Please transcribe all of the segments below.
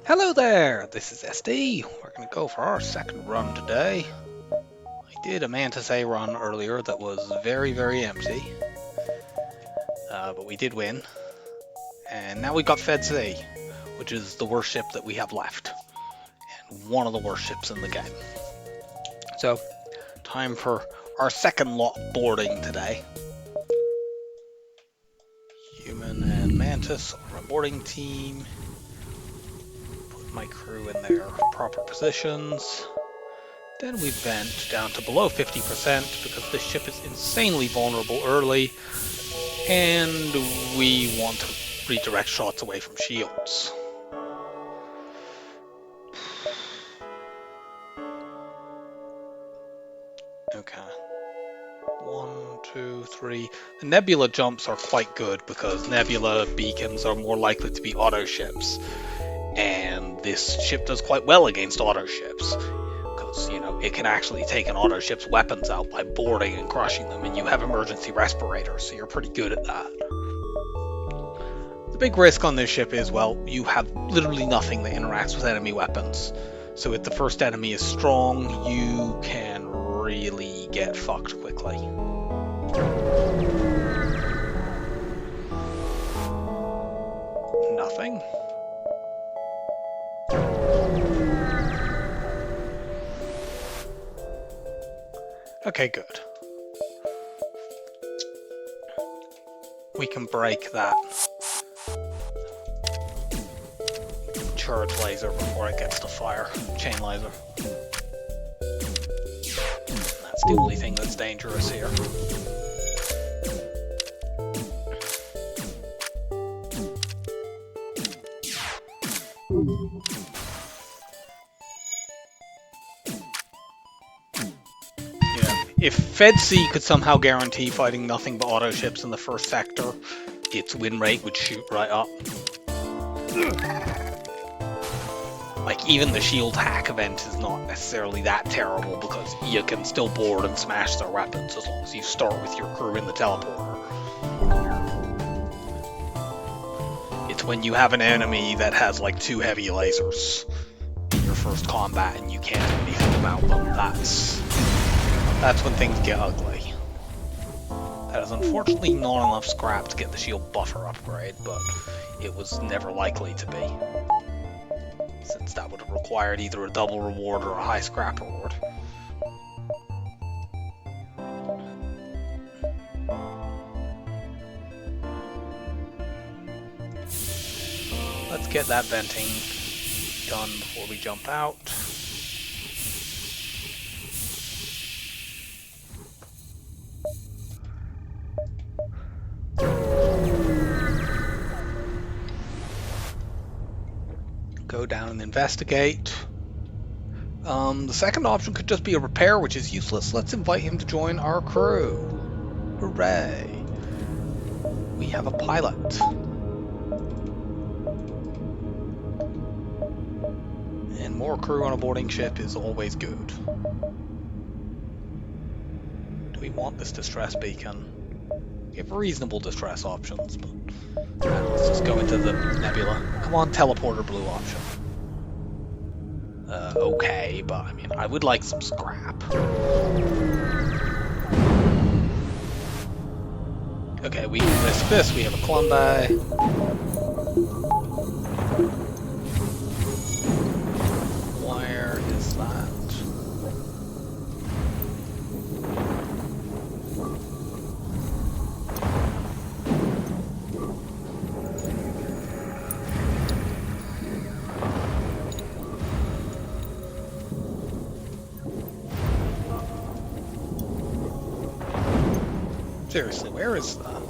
Hello there, this is SD. We're going to go for our second run today. I did a Mantis A run earlier that was very empty, but we did win. And now we've got Fed C, which is the worst ship that we have left, and one of the worst ships in the game. So, time for our second lot boarding today. Human and Mantis are a boarding team. My crew in their proper positions. Then we vent down to below 50% because this ship is insanely vulnerable early, and we want to redirect shots away from shields. Okay. 1, 2, 3. The nebula jumps are quite good because nebula beacons are more likely to be auto ships. And this ship does quite well against auto ships, because, you know, it can actually take an auto ship's weapons out by boarding and crushing them, and you have emergency respirators, so you're pretty good at that. The big risk on this ship is, well, you have literally nothing that interacts with enemy weapons. So if the first enemy is strong, you can really get fucked quickly. Nothing. Okay, good. We can break that charge laser before it gets to fire. Chain laser. That's the only thing that's dangerous here. If Fed C could somehow guarantee fighting nothing but auto ships in the first sector, its win rate would shoot right up. Like, even the shield hack event is not necessarily that terrible because you can still board and smash their weapons as long as you start with your crew in the teleporter. It's when you have an enemy that has like 2 heavy lasers in your first combat and you can't do anything about them, that's when things get ugly. That is unfortunately not enough scrap to get the shield buffer upgrade, but it was never likely to be, since that would have required either a double reward or a high scrap reward. Let's get that venting done before we jump out. Go down and investigate. The second option could just be a repair, which is useless. Let's invite him to join our crew. Hooray! We have a pilot. And more crew on a boarding ship is always good. Do we want this distress beacon? We have reasonable distress options, but let's just go into the nebula. Come on, teleporter blue option. Okay, but I mean, I would like some scrap. Okay, we can risk this. We have a Columbi. Where is that? Seriously, where is that?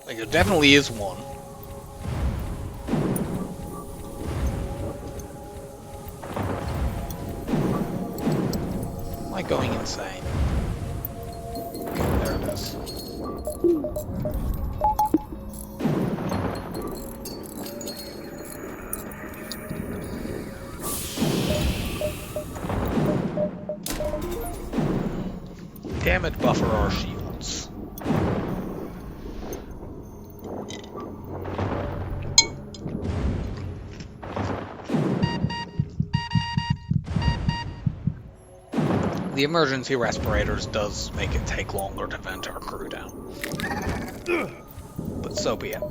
Like, there definitely is one. Am I going insane? Okay, there it is. Damage buffer our shields. The emergency respirators does make it take longer to vent our crew down. But so be it.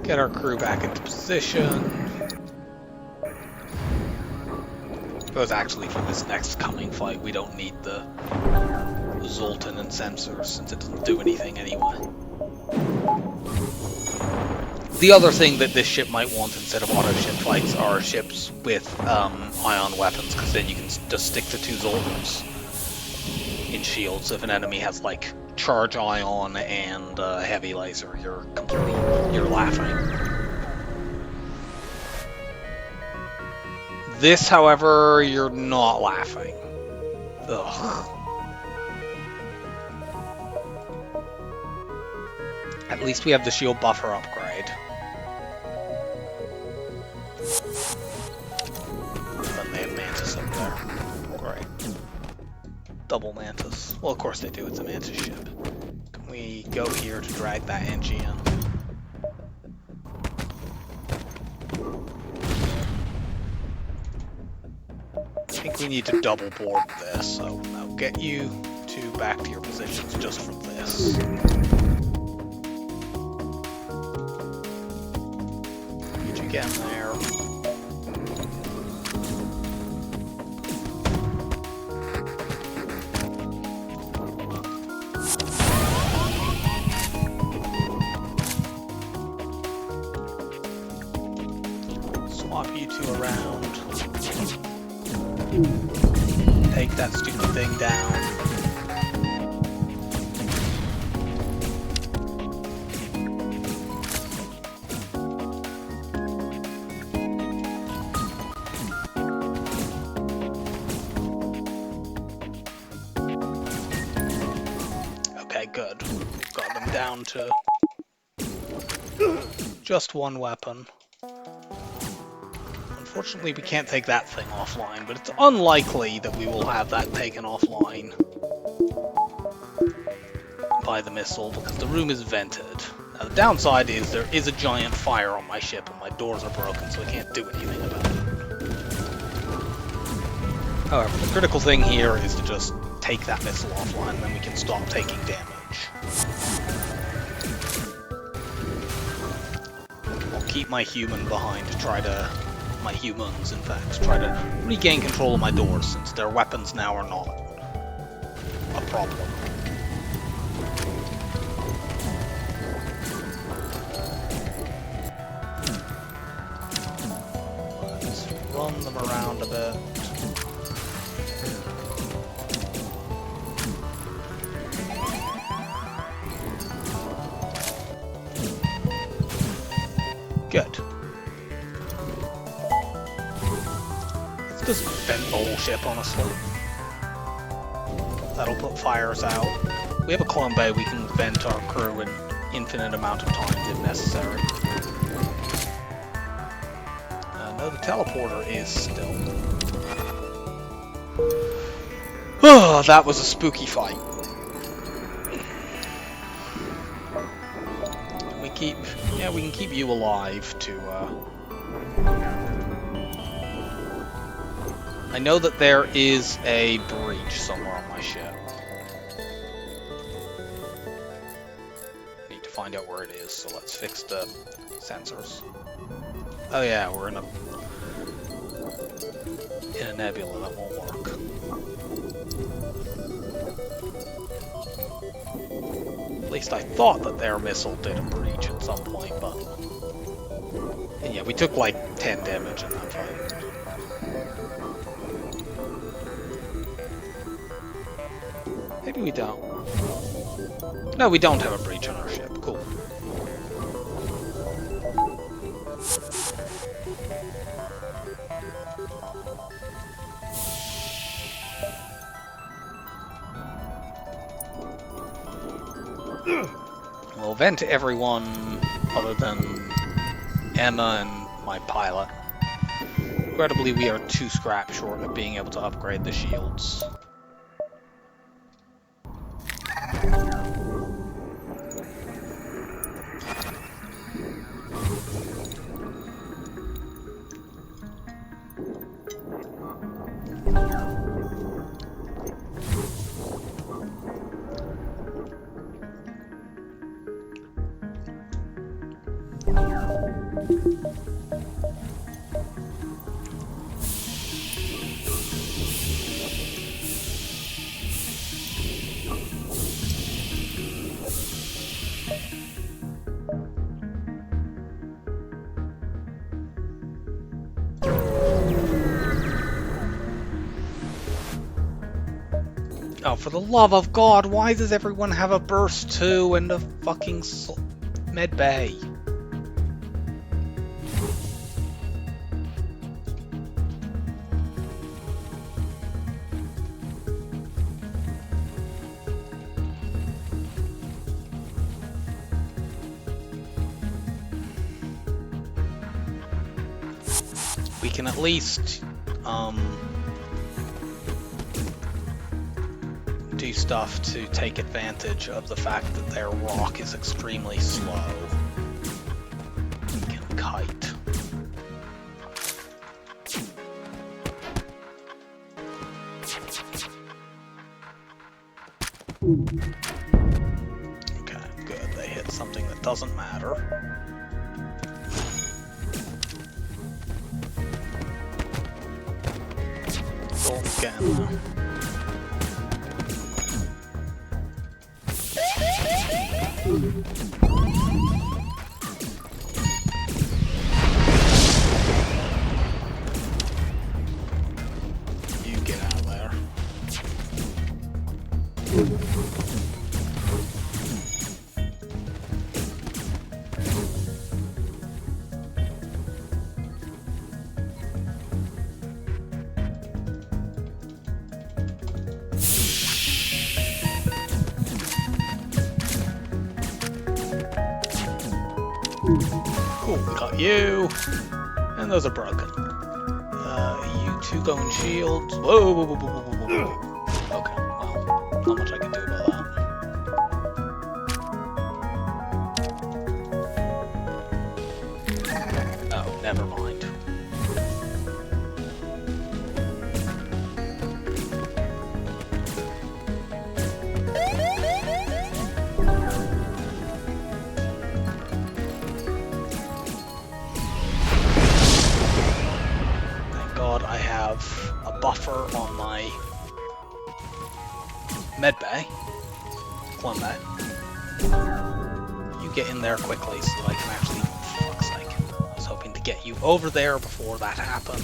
Get our crew back into position. Because actually for this next coming fight we don't need the Zoltan and sensors since it doesn't do anything anyway. The other thing that this ship might want instead of auto ship fights are ships with ion weapons, because then you can just stick the 2 Zoltans in shields. If an enemy has like charge ion and heavy laser, you're laughing. This, however, you're not laughing. Ugh. At least we have the shield buffer upgrade. Then they have Mantis up there. Great. Double Mantis. Well, of course they do, it's a Mantis ship. Can we go here to drag that NG in? I think we need to double board this, so I'll get you two back to your positions just for this. Get you again there. Swap you two around. Take that stupid thing down. Okay, good. We've got them down to just one weapon. Unfortunately, we can't take that thing offline, but it's unlikely that we will have that taken offline by the missile, because the room is vented. Now, the downside is there is a giant fire on my ship, and my doors are broken, so I can't do anything about it. However, the critical thing here is to just take that missile offline, and then we can stop taking damage. I'll keep my human behind to try to... my humans, in fact, try to regain control of my doors, since their weapons now are not a problem. Let's run them around a bit. Good. Just vent the whole ship, honestly. That'll put fires out. We have a clone bay, we can vent our crew an infinite amount of times if necessary. No, the teleporter is still. Oh, that was a spooky fight. We keep... yeah, we can keep you alive to, I know that there is a breach somewhere on my ship. Need to find out where it is, so let's fix the sensors. Oh yeah, we're in a nebula, that won't work. At least I thought that their missile did a breach at some point, but... and yeah, we took like 10 damage in that fight. Maybe we don't. No, we don't have a breach on our ship. Cool. We'll vent everyone other than Emma and my pilot. Regrettably, we are 2 scrap short of being able to upgrade the shields. Now, for the love of God, why does everyone have a burst too in the fucking med bay? We can at least do stuff to take advantage of the fact that their rock is extremely slow. We can kite. Okay, good. They hit something that doesn't matter. Again. You get out of there. Cool, we got you. And those are broken. You two go in shields. Whoa, whoa, whoa, whoa, whoa, whoa, whoa. Okay, well, not much I can do about that. Oh, never mind. I have a buffer on my medbay. Clone that. You get in there quickly so I can actually... Fuck's sake. I was hoping to get you over there before that happened.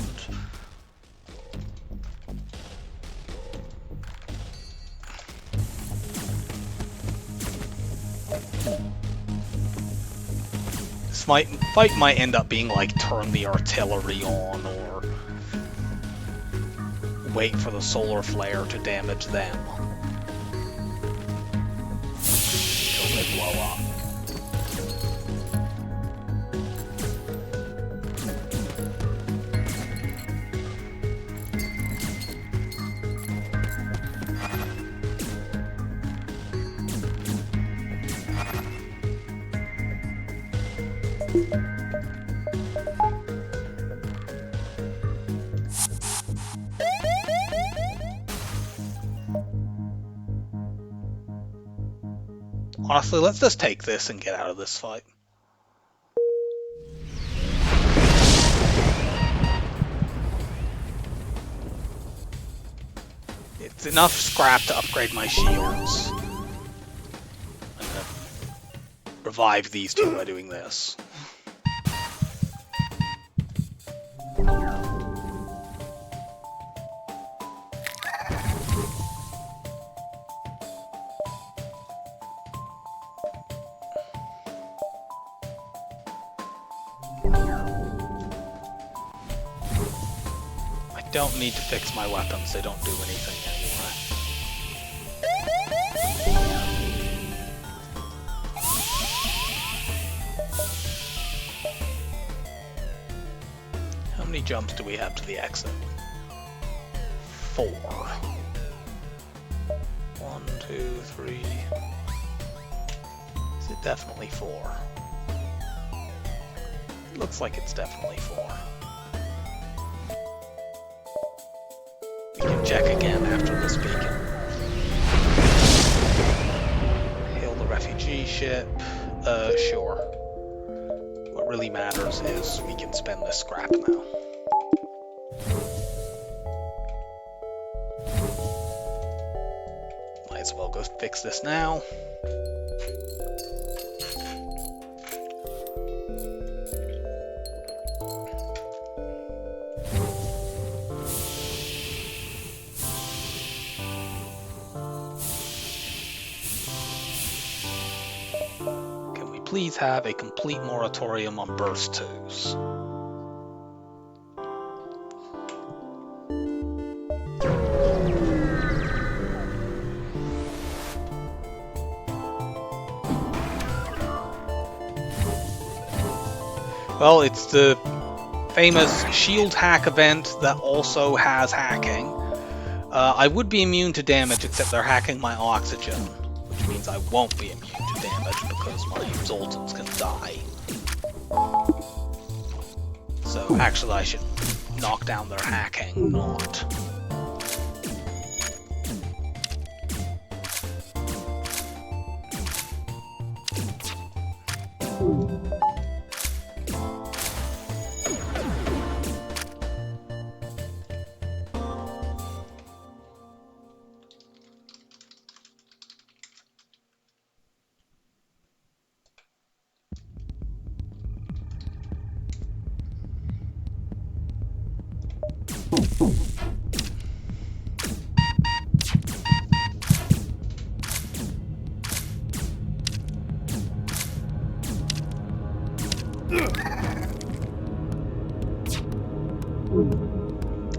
This fight might end up being like turn the artillery on or wait for the solar flare to damage them until they blow up. Honestly, let's just take this and get out of this fight. It's enough scrap to upgrade my shields. I'm gonna revive these two by doing this. I don't need to fix my weapons, they don't do anything anyway. How many jumps do we have to the exit? 4. 1, 2, 3. Is it definitely 4? It looks like it's definitely 4. We can check again after this beacon. Hail the refugee ship. Sure. What really matters is we can spend this scrap now. Might as well go fix this now. please have a complete moratorium on burst 2s? Well, it's the famous shield hack event that also has hacking. I would be immune to damage, except they're hacking my oxygen, which means I won't be immune to damage because my Zoltans can die. So actually I should knock down their hacking, not...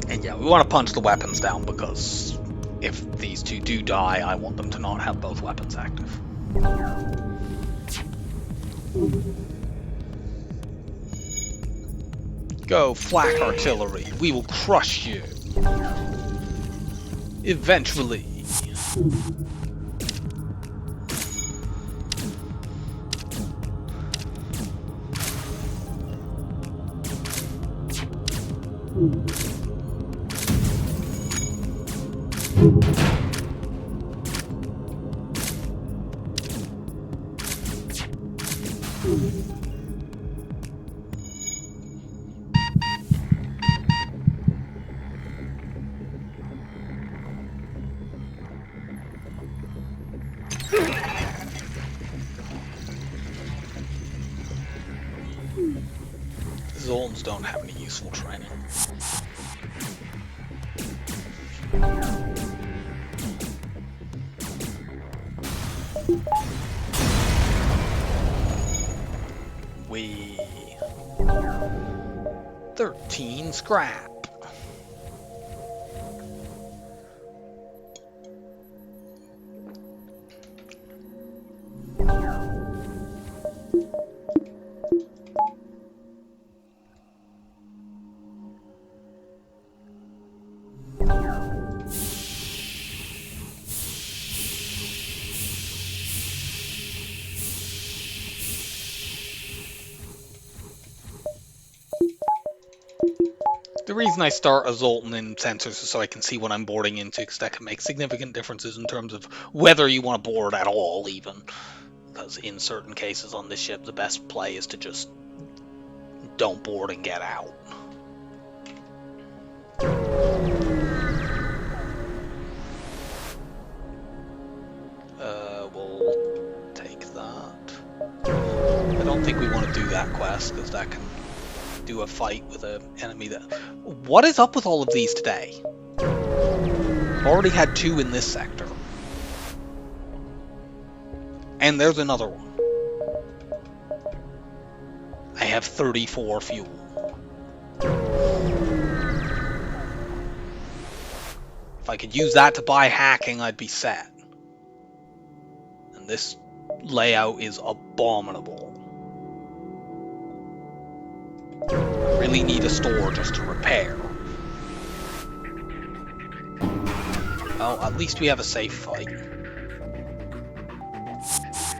And yeah, we want to punch the weapons down because if these two do die, I want them to not have both weapons active. Go, flak artillery. We will crush you. Eventually. Zoltans don't have any useful training. We 13 scrap. The reason I start a Zoltan in sensors is so I can see what I'm boarding into, because that can make significant differences in terms of whether you want to board at all, even. Because in certain cases on this ship, the best play is to just don't board and get out. We'll take that. I don't think we want to do that quest, because that can do a fight with an enemy that... What is up with all of these today? I've already had 2 in this sector. And there's another one. I have 34 fuel. If I could use that to buy hacking, I'd be set. And this layout is abominable. I really need a store just to repair. Well, at least we have a safe fight.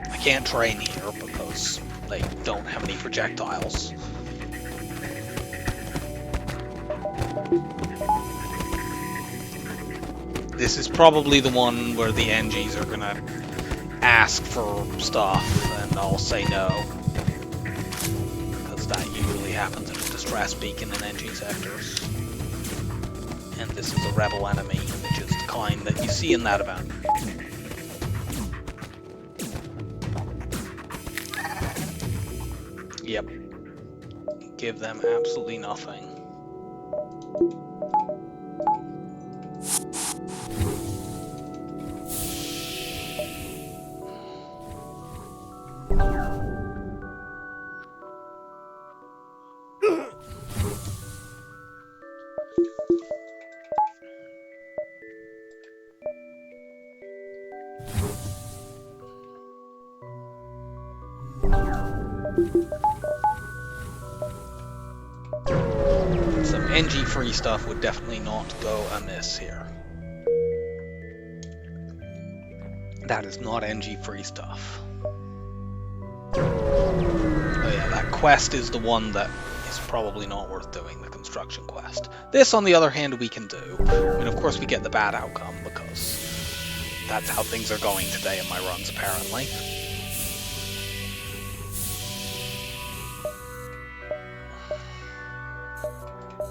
I can't train here because they don't have any projectiles. This is probably the one where the NGs are gonna ask for stuff and I'll say no. Because that usually happens in a distress beacon in NG sectors. And this is a rebel enemy, which is the kind that you see in that event. Yep. Give them absolutely nothing. NG-free stuff would definitely not go amiss here. That is not NG-free stuff. Oh yeah, that quest is the one that is probably not worth doing, the construction quest. This, on the other hand, we can do. I mean, of course we get the bad outcome, because that's how things are going today in my runs, apparently.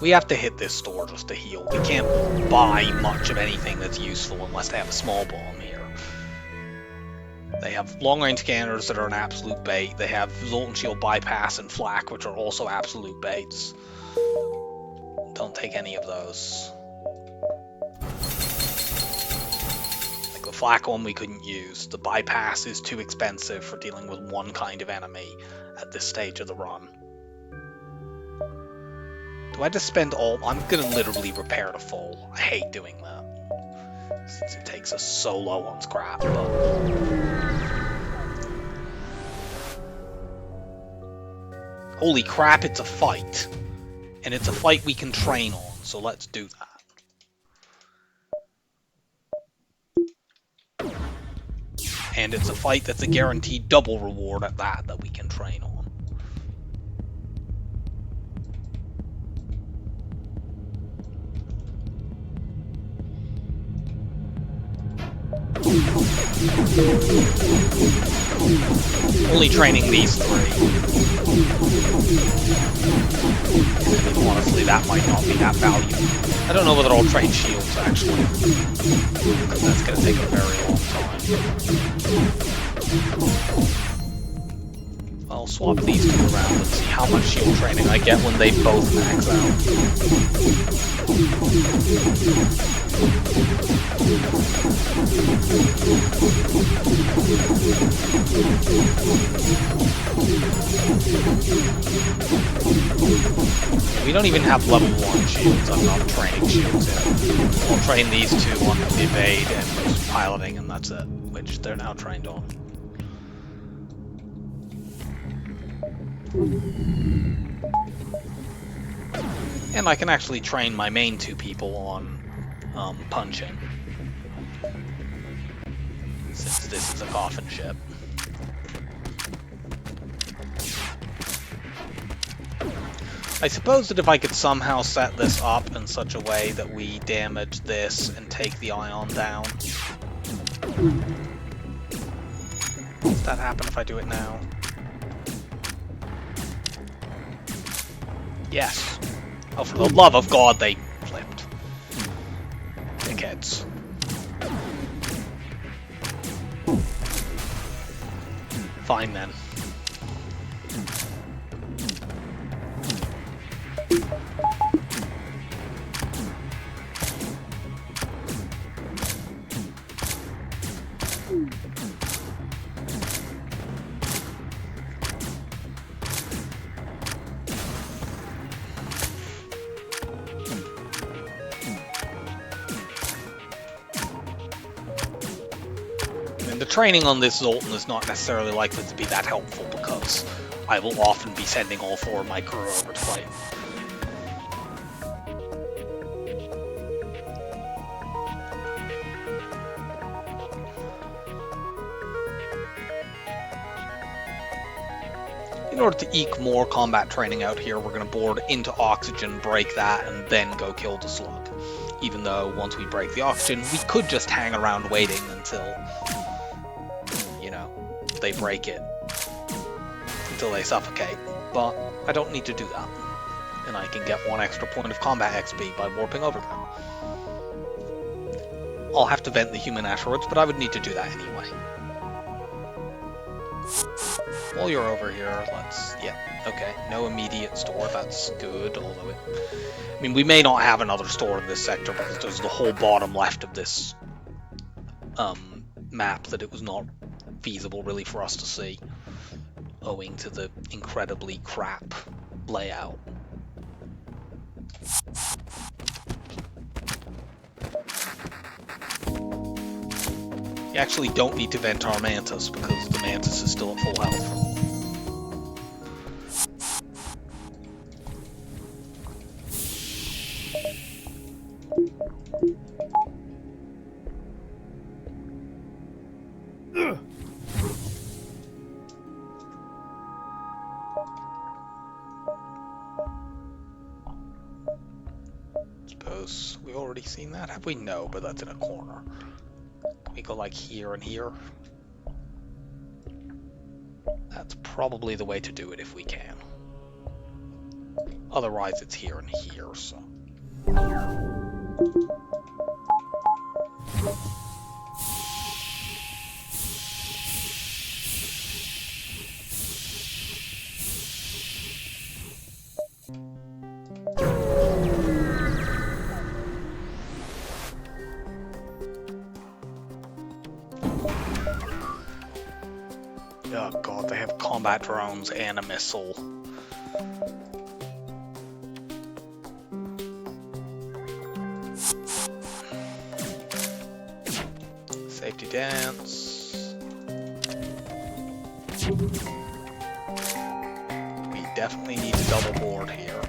We have to hit this store just to heal. We can't buy much of anything that's useful unless they have a small bomb here. They have long-range scanners that are an absolute bait. They have Zoltan Shield Bypass and Flak, which are also absolute baits. Don't take any of those. Like the Flak one we couldn't use. The Bypass is too expensive for dealing with one kind of enemy at this stage of the run. Do I just spend all... I'm gonna literally repair to full. I hate doing that, since it takes us so low on scrap, but... Holy crap, it's a fight. And it's a fight we can train on, so let's do that. And it's a fight that's a guaranteed double reward at that we can train on. Only training these three. And honestly, that might not be that valuable. I don't know whether I'll train shields, actually, because that's going to take a very long time. I'll swap these two around and see how much shield training I get when they both max out. We don't even have level 1 shields. I'm not training shields yet. I'll train these two on the evade and piloting, and that's it, which they're now trained on. And I can actually train my main two people on punching, since this is a coffin ship. I suppose that if I could somehow set this up in such a way that we damage this and take the ion down. Does that happen if I do it now? Yes. Oh, for the love of God, they flipped. Dickheads. Fine then. Training on this Zoltan is not necessarily likely to be that helpful because I will often be sending all 4 of my crew over to fight. In order to eke more combat training out here, we're going to board into oxygen, break that, and then go kill the slug. Even though once we break the oxygen, we could just hang around waiting until... they break it until they suffocate, but I don't need to do that, and I can get 1 extra point of combat XP by warping over them. I'll have to vent the human afterwards, but I would need to do that anyway. While you're over here, let's... yeah, okay, no immediate store, that's good, although it... I mean, we may not have another store in this sector because there's the whole bottom left of this map that it was not feasible really for us to see, owing to the incredibly crap layout. You actually don't need to vent our Mantis because the Mantis is still at full health. Suppose we've already seen that, have we? No, but that's in a corner. Can we go like here and here? That's probably the way to do it if we can. Otherwise it's here and here, so. Oh god, they have combat drones and a missile. Safety dance. We definitely need a double board here.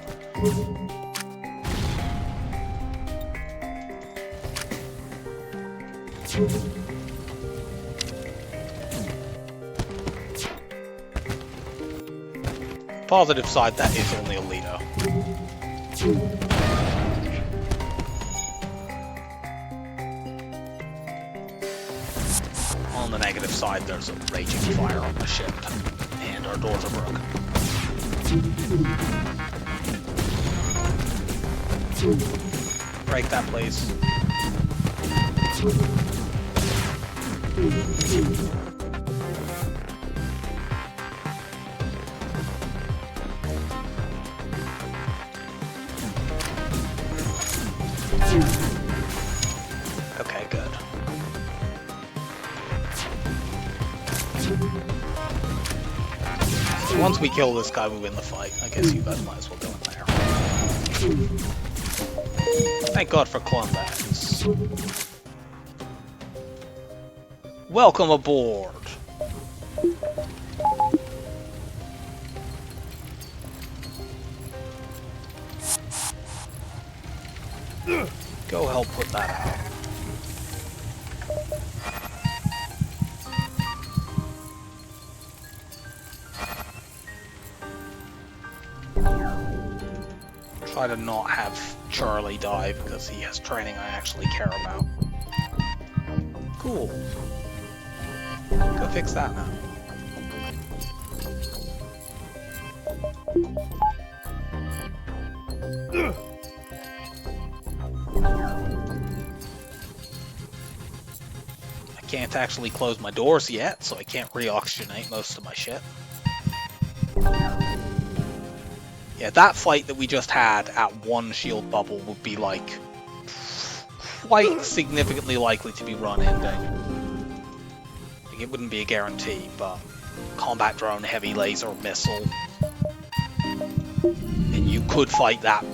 Positive side, that is only a leader. On the negative side, there's a raging fire on the ship, and our doors are broken. Break that, please. Okay, good. So once we kill this guy, we win the fight. I guess you guys might as well go in there. Thank God for combats. Welcome aboard. Go help put that out. Try to not have Charlie die because he has training I actually care about. Cool. Go fix that now. I can't actually close my doors yet, so I can't re-oxygenate most of my shit. Yeah, that fight that we just had at one shield bubble would be like quite significantly likely to be run-ending. Like, it wouldn't be a guarantee, but combat drone, heavy laser, missile, and you could fight that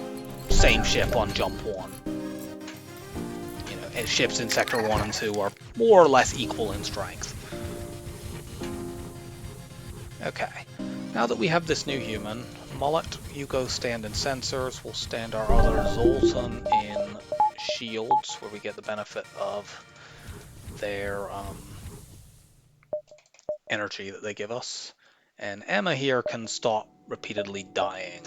same ship on jump 1. You know, ships in sector 1 and 2 are more or less equal in strength. Okay, now that we have this new human, Mullet, you go stand in sensors. We'll stand our other Zoltan in shields, where we get the benefit of their energy that they give us. And Emma here can stop repeatedly dying,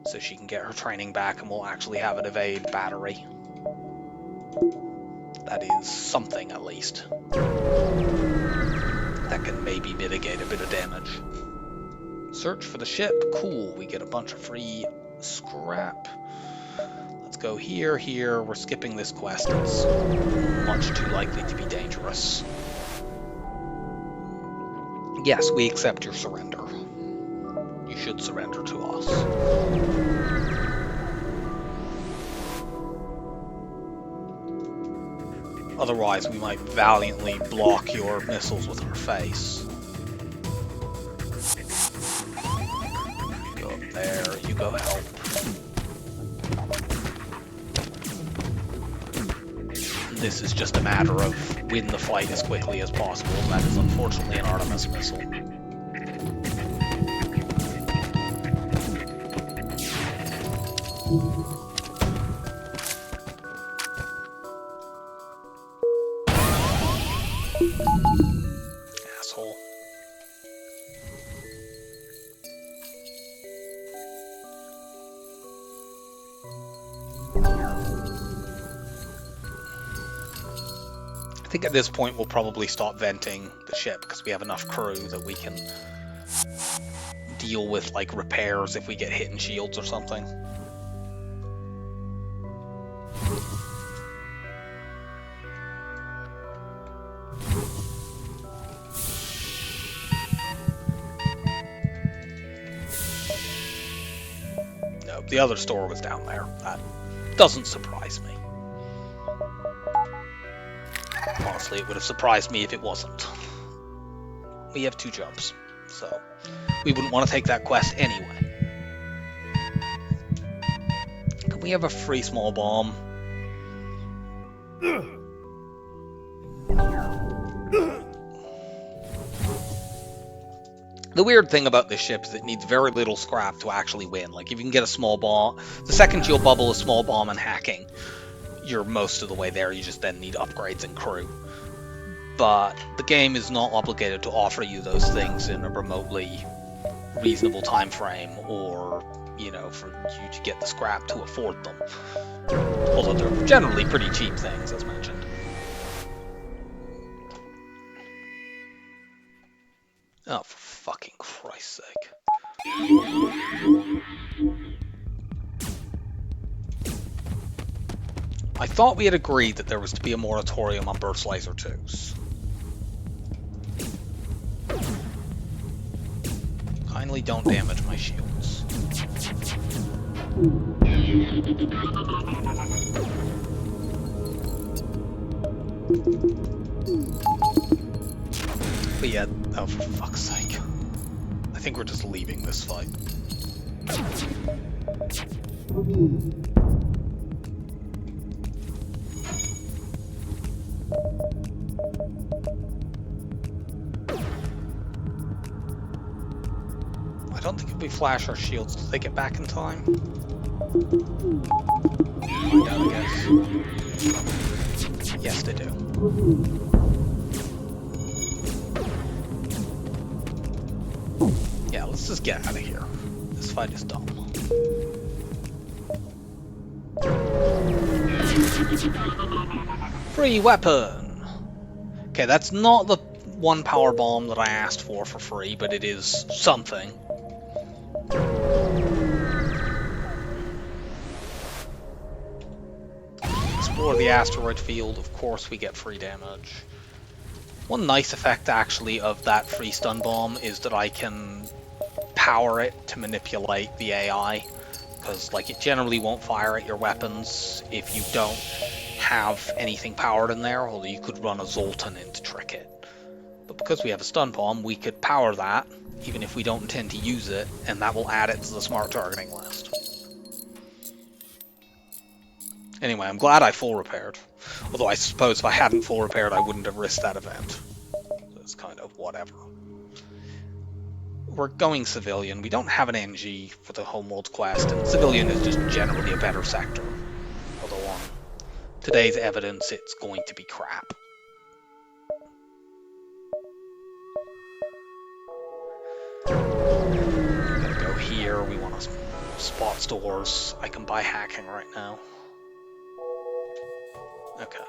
so she can get her training back, and we'll actually have an evade battery. That is something, at least. That can maybe mitigate a bit of damage. Search for the ship. Cool, we get a bunch of free scrap. Let's go here, here. We're skipping this quest. It's much too likely to be dangerous. Yes, we accept your surrender. You should surrender to us. Otherwise, we might valiantly block your missiles with our face. There, you go help. This is just a matter of win the fight as quickly as possible. That is unfortunately an Artemis missile. think at this point we'll probably stop venting the ship because we have enough crew that we can deal with like repairs if we get hit in shields or something. No, the other store was down there. That doesn't surprise me. Honestly, it would have surprised me if it wasn't. We have 2 jumps, so we wouldn't want to take that quest anyway. Can we have a free small bomb? The weird thing about this ship is it needs very little scrap to actually win. Like, if you can get a small bomb, the second you'll bubble a small bomb and hacking, you're most of the way there. You just then need upgrades and crew. But the game is not obligated to offer you those things in a remotely reasonable time frame, or, you know, for you to get the scrap to afford them. Although they're generally pretty cheap things, as mentioned. Oh, for fucking Christ's sake. I thought we had agreed that there was to be a moratorium on burst laser 2s. Kindly don't damage my shields. But yeah, oh for fuck's sake. I think we're just leaving this fight. I don't think if we flash our shields, do they get back in time? Find out, I guess. Yes, they do. Yeah, let's just get out of here. This fight is dumb. Free weapon! Okay, that's not the 1 power bomb that I asked for free, but it is something. Explore the asteroid field, of course we get free damage. One nice effect actually of that free stun bomb is that I can power it to manipulate the AI, because like it generally won't fire at your weapons if you don't have anything powered in there, although you could run a Zoltan in to trick it. But because we have a stun bomb, we could power that, even if we don't intend to use it, and that will add it to the smart targeting list. Anyway, I'm glad I full repaired. Although I suppose if I hadn't full repaired, I wouldn't have risked that event. So it's kind of whatever. We're going civilian. We don't have an NG for the Homeworld quest, and civilian is just generally a better sector. Although on today's evidence, it's going to be crap. Gotta go here. We want to spot stores. I can buy hacking right now. Okay.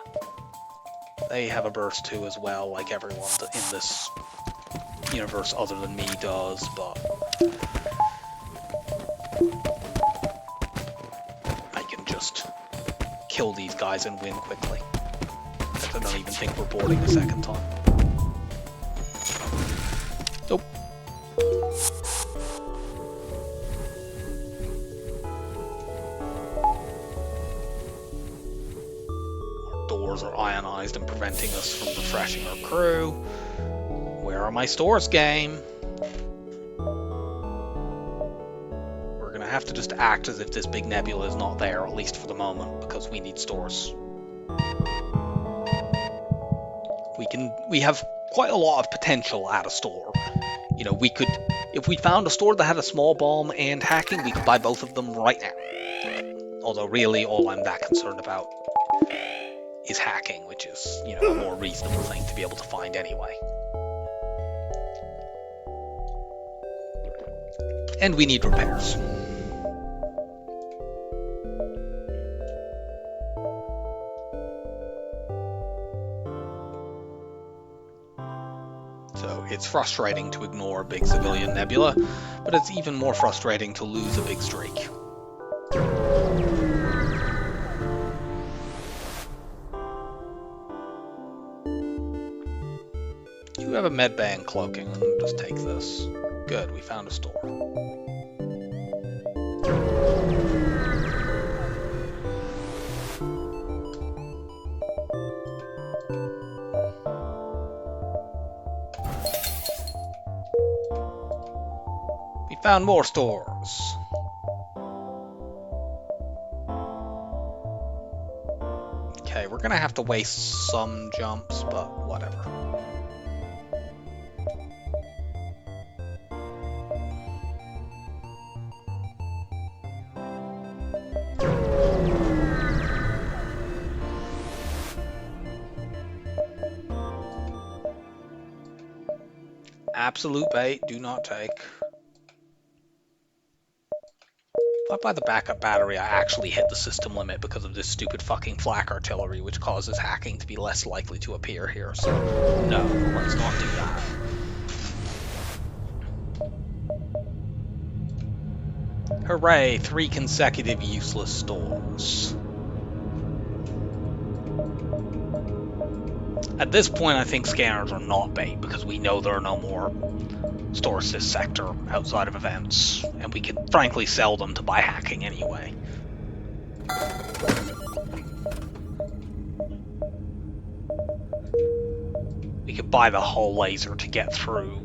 They have a burst too as well, like everyone in this universe other than me does, but I can just kill these guys and win quickly. I don't even think we're boarding a second time. Nope. Doors are ionized and preventing us from refreshing our crew. Where are my stores, game? We're gonna have to just act as if this big nebula is not there, at least for the moment, because we need stores. We have quite a lot of potential at a store. You know, we could, if we found a store that had a small bomb and hacking, we could buy both of them right now. Although really all I'm that concerned about is hacking, which is, you know, a more reasonable thing to be able to find anyway. And we need repairs. So it's frustrating to ignore a big civilian nebula, but it's even more frustrating to lose a big streak. You have a medbay and cloaking. I'm gonna just take this. Good, we found a store. We found more stores. Okay, we're gonna have to waste some jumps, but whatever. Absolute bait, do not take. If I buy the backup battery, I actually hit the system limit because of this stupid fucking flak artillery, which causes hacking to be less likely to appear here, so no, let's not do that. Hooray, 3 consecutive useless stores. At this point, I think scanners are not bait, because we know there are no more stores this sector outside of events, and we could frankly sell them to buy hacking anyway. We could buy the hull laser to get through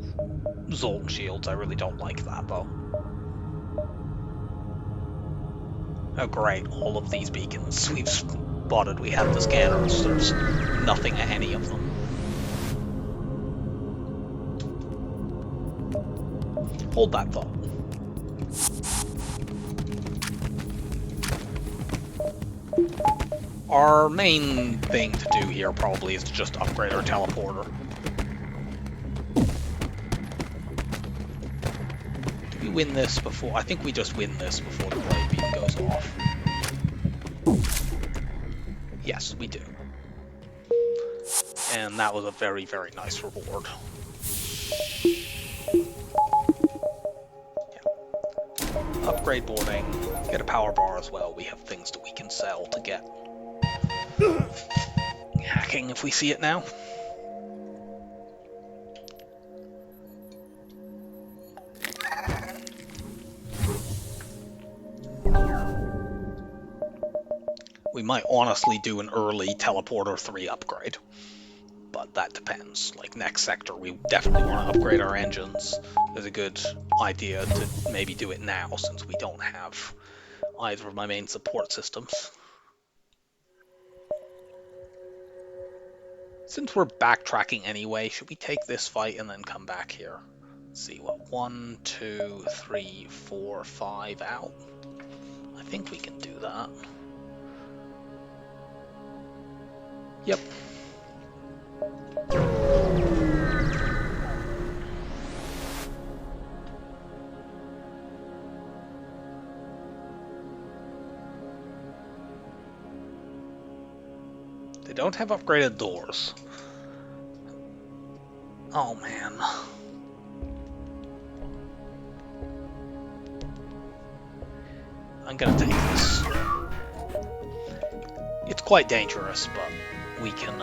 Zoltan shields. I really don't like that, though. Oh great, all of these beacons. We've spotted we have the scanners. There's nothing at any of them. Hold that thought. Our main thing to do here probably is to just upgrade our teleporter. Do we win this before? I think we just win this before the blade beam goes off. Yes, we do. And that was a very, very nice reward. Upgrade boarding, get a power bar as well. We have things that we can sell to get hacking if we see it now. We might honestly do an early Teleporter 3 upgrade, but that depends. Like next sector, we definitely want to upgrade our engines. There's a good idea to maybe do it now, since we don't have either of my main support systems. Since we're backtracking anyway, should we take this fight and then come back here? Let's see, what, 1, 2, 3, 4, 5 out? I think we can do that. Yep. They don't have upgraded doors. Oh man. I'm gonna take this. It's quite dangerous, but we can,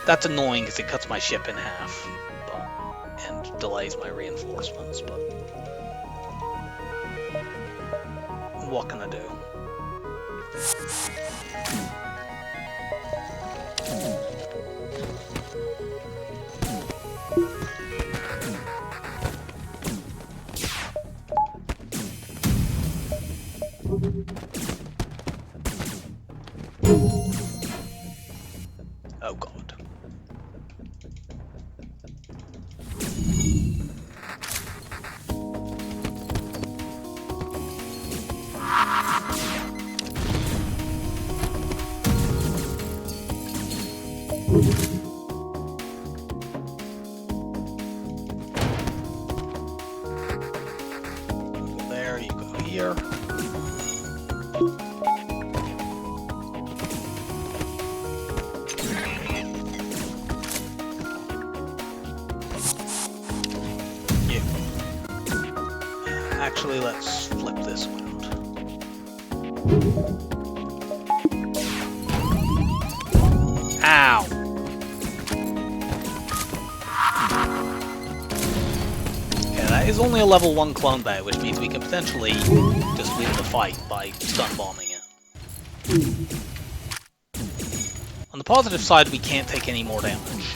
That's annoying because it cuts my ship in half, and delays my reinforcements, but what can I do? Oh god. You go there, you go here. actually, let's flip this around. Ow! Yeah, that is only a level 1 clone bay, which means we can potentially just win the fight by stun bombing it. On the positive side, we can't take any more damage.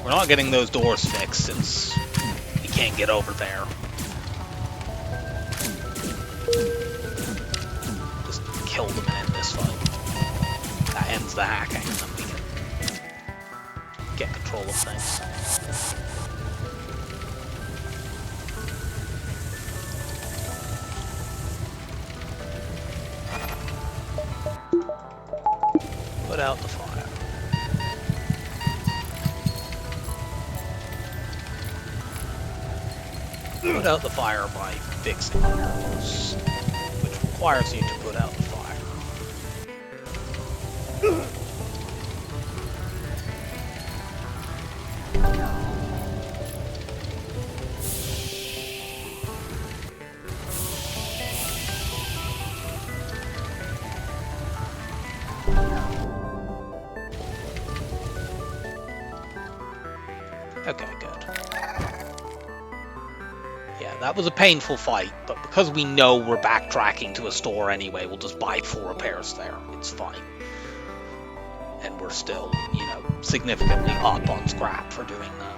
We're not getting those doors fixed since we can't get over there. Just kill them and end this fight. That ends the hacking, and then we can get control of things. Put out the fire. Put out the fire by fixing the walls, which requires you to put out the fire. Okay, good. Yeah, that was a painful fight, but because we know we're backtracking to a store anyway, we'll just buy 4 repairs there. It's fine. And we're still, you know, significantly up on scrap for doing that.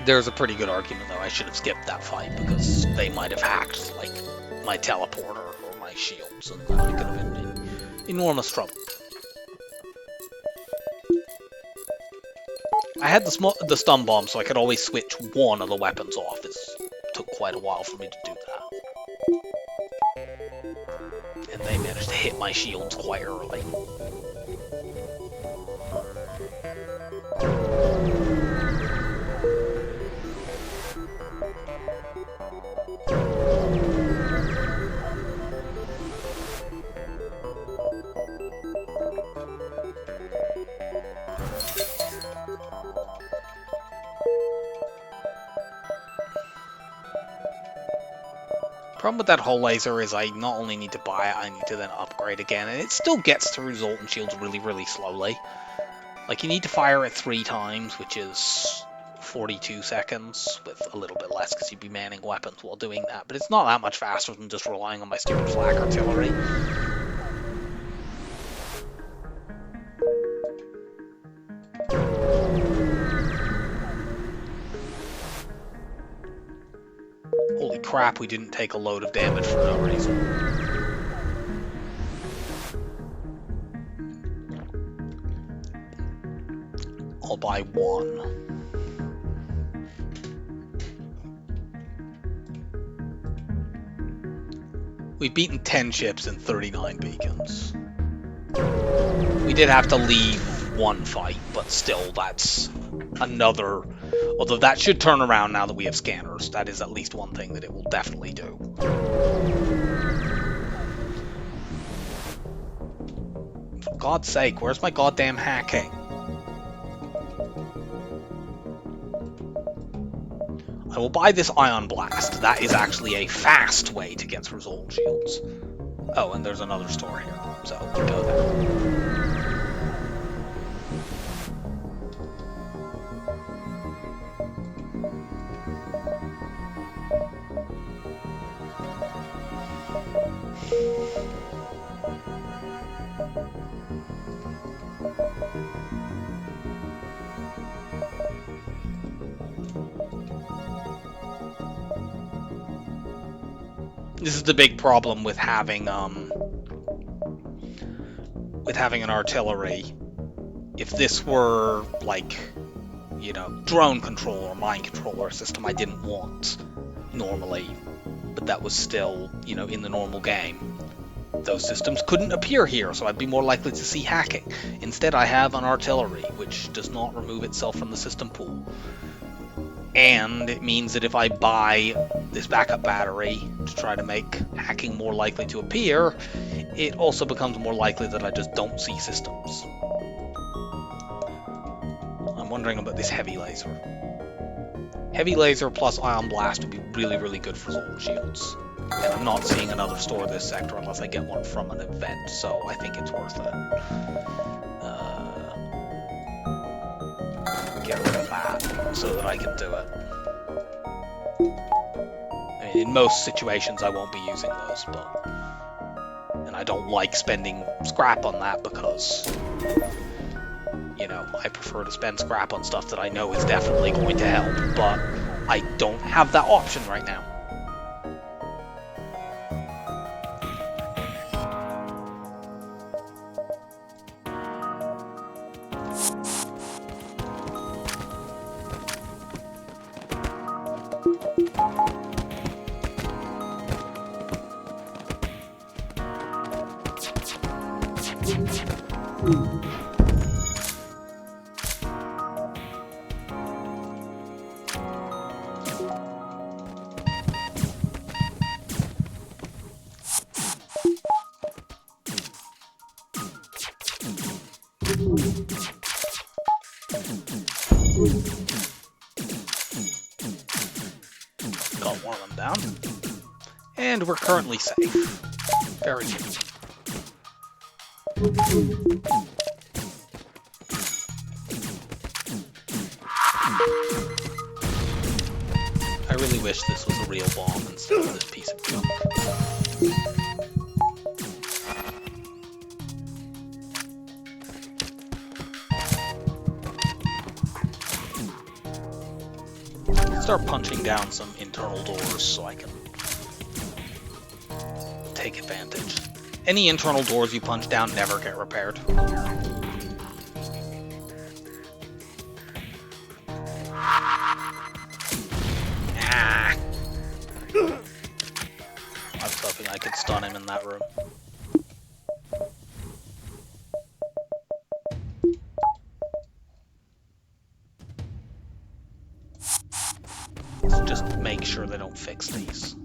There's a pretty good argument, though. I should have skipped that fight because they might have hacked, like, my teleporter or my shields, and I could have been in enormous trouble. I had the stun bomb, so I could always switch one of the weapons off. It took quite a while for me to do that. And they managed to hit my shields quite early. Problem with that whole laser is I not only need to buy it, I need to then upgrade again, and it still gets to resultant shields really, really slowly. Like, you need to fire it 3 times, which is 42 seconds, with a little bit less because you'd be manning weapons while doing that, but it's not that much faster than just relying on my stupid flak artillery. Holy crap, we didn't take a load of damage for no reason. I'll buy 1. We've beaten 10 ships and 39 beacons. We did have to leave 1 fight, but still, that's another... Although that should turn around now that we have scanners. That is at least one thing that it will definitely do. For God's sake, where's my goddamn hacking? I will buy this Ion Blast. That is actually a fast way to get through Result Shields. Oh, and there's another store here, so we'll go there. This is the big problem with having an artillery. If this were like, you know, drone control or mind control or a system I didn't want normally, but that was still, you know, in the normal game, those systems couldn't appear here, so I'd be more likely to see hacking. Instead, I have an artillery, which does not remove itself from the system pool. And it means that if I buy this backup battery to try to make hacking more likely to appear, it also becomes more likely that I just don't see systems. I'm wondering about this heavy laser. Heavy laser plus ion blast would be really, really good for solar shields. And I'm not seeing another store in this sector unless I get one from an event, so I think it's worth it. Get rid of that so that I can do it. I mean, in most situations I won't be using those, but... And I don't like spending scrap on that because, you know, I prefer to spend scrap on stuff that I know is definitely going to help, but I don't have that option right now. Got one of them down. And we're currently safe. Very good. I really wish this was a real bomb instead of this piece of junk. Start punching down some internal doors so I can take advantage. Any internal doors you punch down never get repaired. Ah. I was hoping I could stun him in that room. Let's just make sure they don't fix these.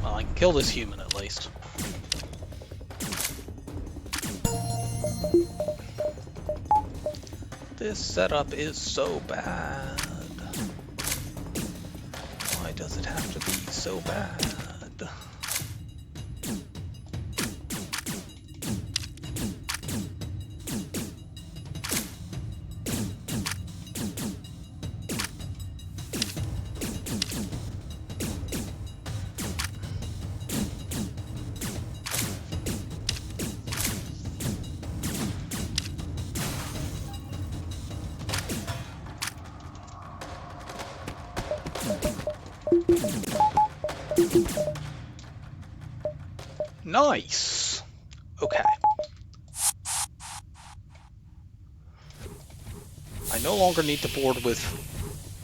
Well, I can kill this human at least. This setup is so bad. Why does it have to be so bad? Nice! Okay. I no longer need to board with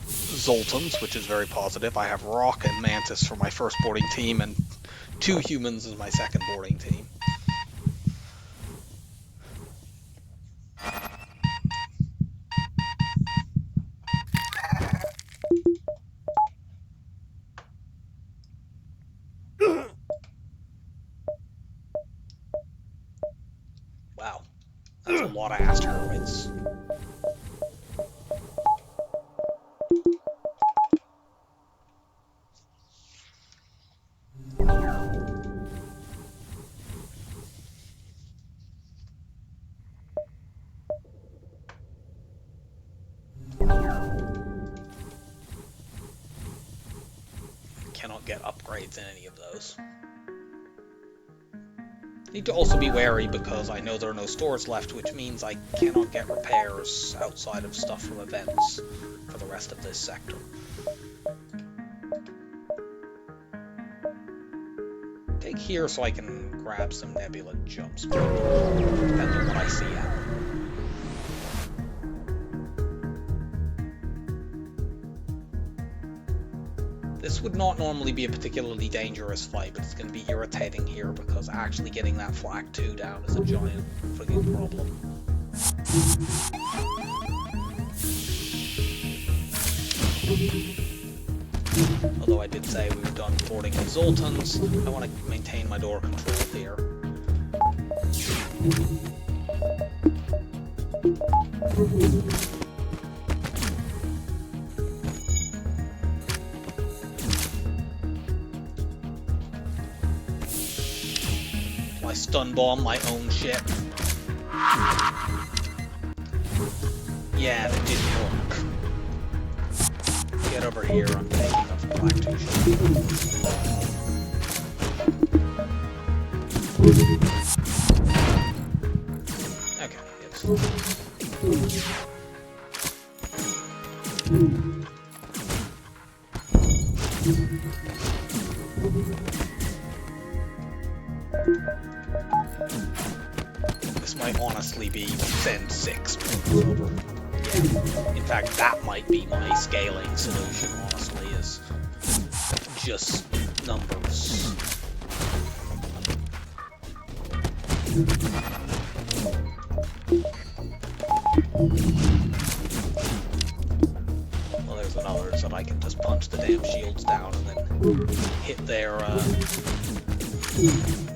Zoltans, which is very positive. I have Rock and Mantis for my first boarding team, and 2 humans as my second boarding team. Wow, that's a lot of asteroids. Cannot get upgrades in any of those. Need to also be wary because I know there are no stores left, which means I cannot get repairs outside of stuff from events for the rest of this sector. Take here so I can grab some nebula jumps, depending on what I see out. This would not normally be a particularly dangerous fight, but it's going to be irritating here because actually getting that flag 2 down is a giant friggin' problem. Although I did say we were done boarding the Zoltans, I want to maintain my door control here. I stun bomb my own ship. Yeah, that didn't work. Get over here, I'm taking off the black 2 ship. Okay, it's... This might honestly be send 6 over. Yeah. In fact, that might be my scaling solution, honestly, is just numbers. Well, there's another, so I can just punch the damn shields down and then hit their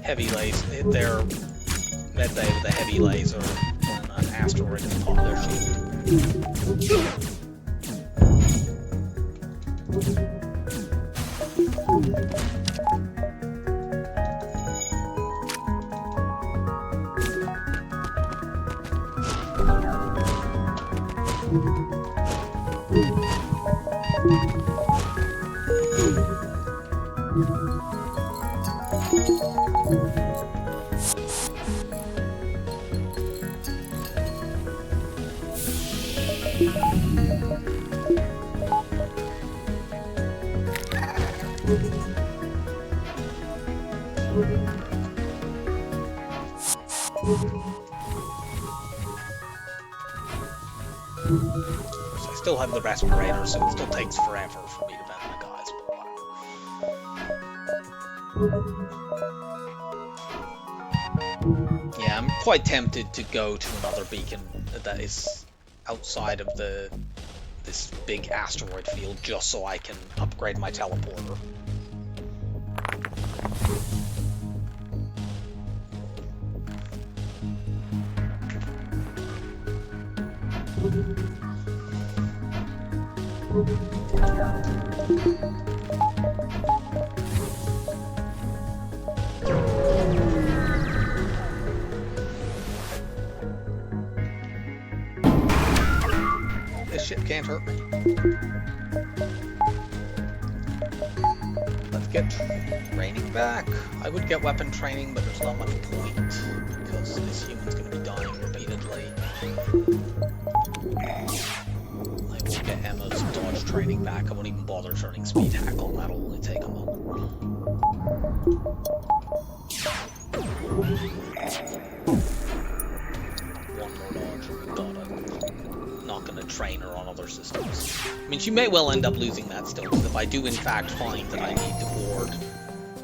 heavy laser, hit their medbay with a heavy laser on an asteroid at the top of their shield. So I still have the respirator, so it still takes forever for me to vent my guys, but whatever. Yeah, I'm quite tempted to go to another beacon that is outside of this big asteroid field just so I can upgrade my teleporter. This ship can't hurt me. Let's get training back. I would get weapon training, but there's not much point because this human's going to be dying repeatedly. I won't get Emma's dodge training back. I won't even bother turning speed hack on. That'll only take a moment. One more dodge. Got it. Not going to train her on other systems. I mean, she may well end up losing that still, because if I do in fact find that I need to board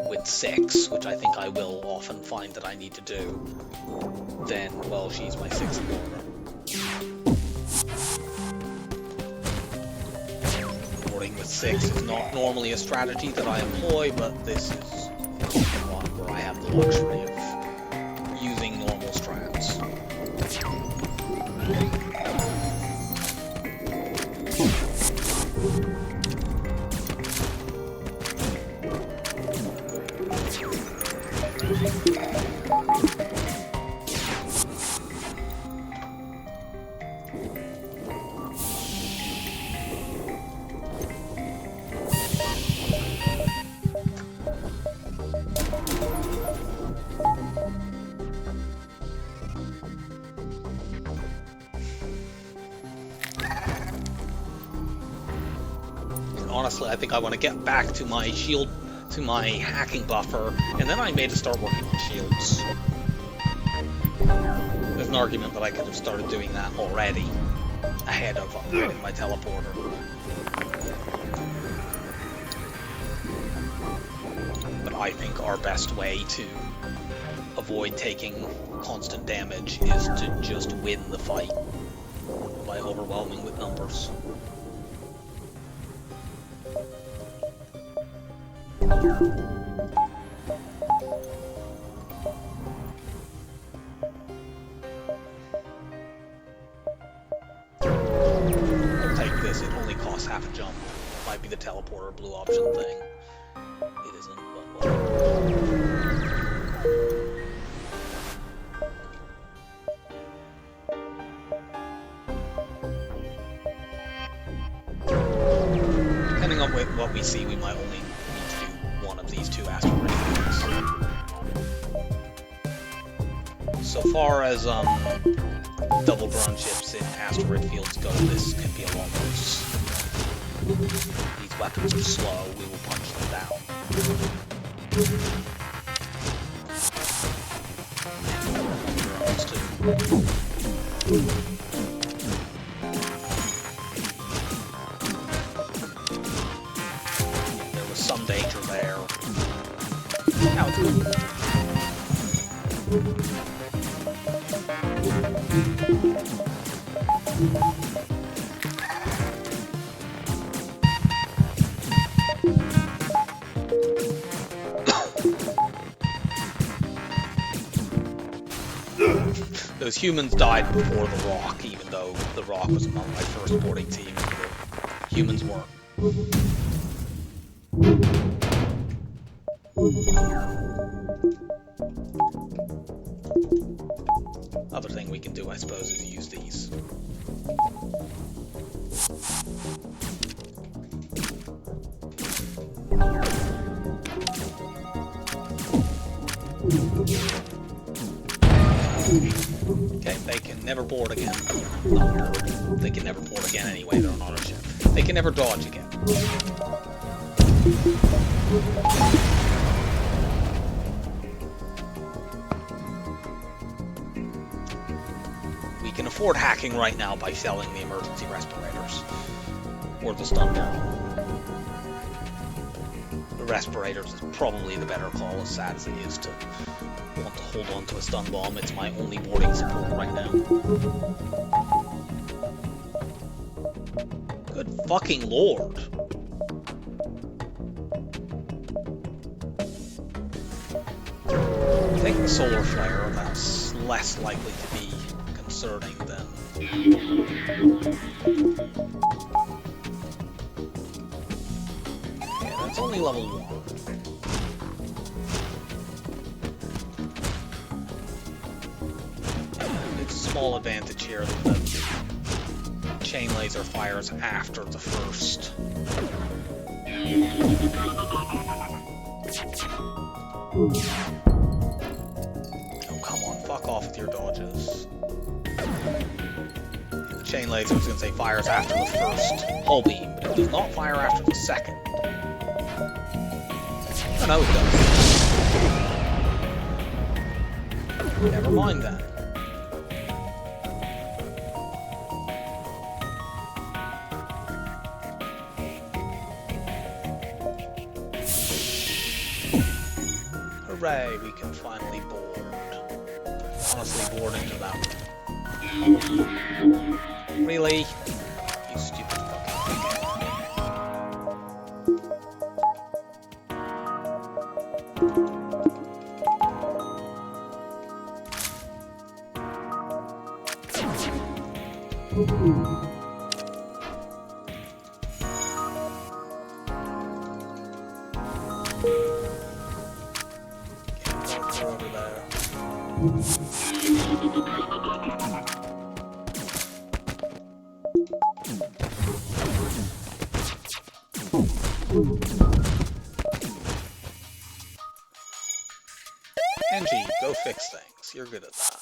with 6, which I think I will often find that I need to do, then, well, she's my 6th boarder. Boarding with 6 is not normally a strategy that I employ, but this is one where I have the luxury of using normal strats. honestly, I think I want to get back to my shield, to my hacking buffer, and then I may just start working on shields. There's an argument that I could have started doing that already, ahead of upgrading my teleporter. But I think our best way to avoid taking constant damage is to just win the fight by overwhelming with numbers. I'll take this, it only costs half a jump. Might be the teleporter blue option thing. It isn't, but whatever. Depending on what we see, we might only need to do one of these two asteroid fields. So far as double ground ships in asteroid fields go, this can be a lot worse. These weapons are slow, we will punch them down. Drones too. Some danger there. Now it's good. Those humans died before the Rock, even though the Rock was among my first boarding team. The humans weren't. Other thing we can do, I suppose, is use these. Okay, they can never board again. No, they can never board again anyway, they're an auto ship. They can never dodge again. We can afford hacking right now by selling the emergency respirators. Or the stun bomb. The respirators is probably the better call, as sad as it is to want to hold on to a stun bomb. It's my only boarding support right now. Good fucking lord. I think the solar flare, that's less likely to be concerning than... Yeah, that's only level 1. It's a small advantage here that the chain laser fires after the first. Oh, come on, fuck off with your dodges. The chain laser, I was going to say, fires after the first hull beam, but it does not fire after the second. Oh, no, it does. Never mind then. Hooray, we can finally board. Honestly, board into that one. Really? You stupid fucking over there. Angie, go fix things. You're good at that.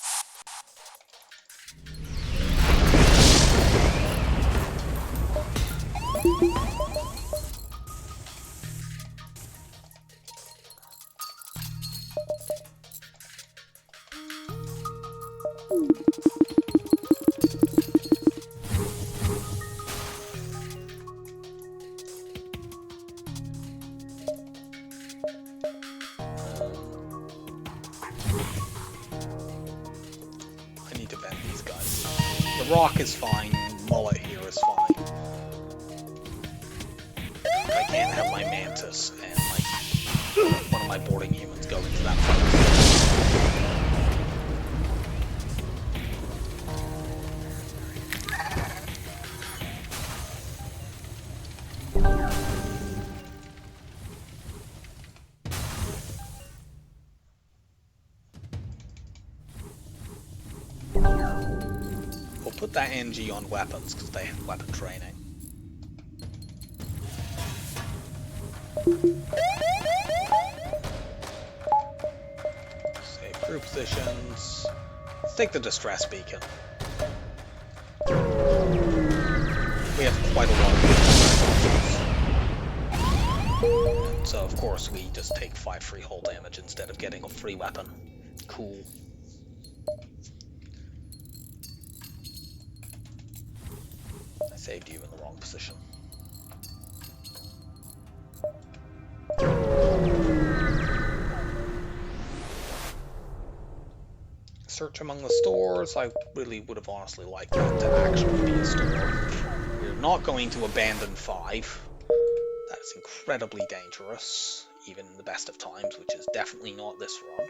the rock is fine, mullet here is fine. I can't have my mantis and like one of my boarding humans go into that fight. We'll put that NG on weapons because they have weapon training. Save crew positions. Let's take the distress beacon. We have quite a lot of weapons. So of course we just take 5 free hull damage instead of getting a free weapon. Cool. I saved you in the wrong position. Search among the stores. I really would have honestly liked that to actually be a store. We're not going to abandon 5. That is incredibly dangerous, even in the best of times, which is definitely not this run.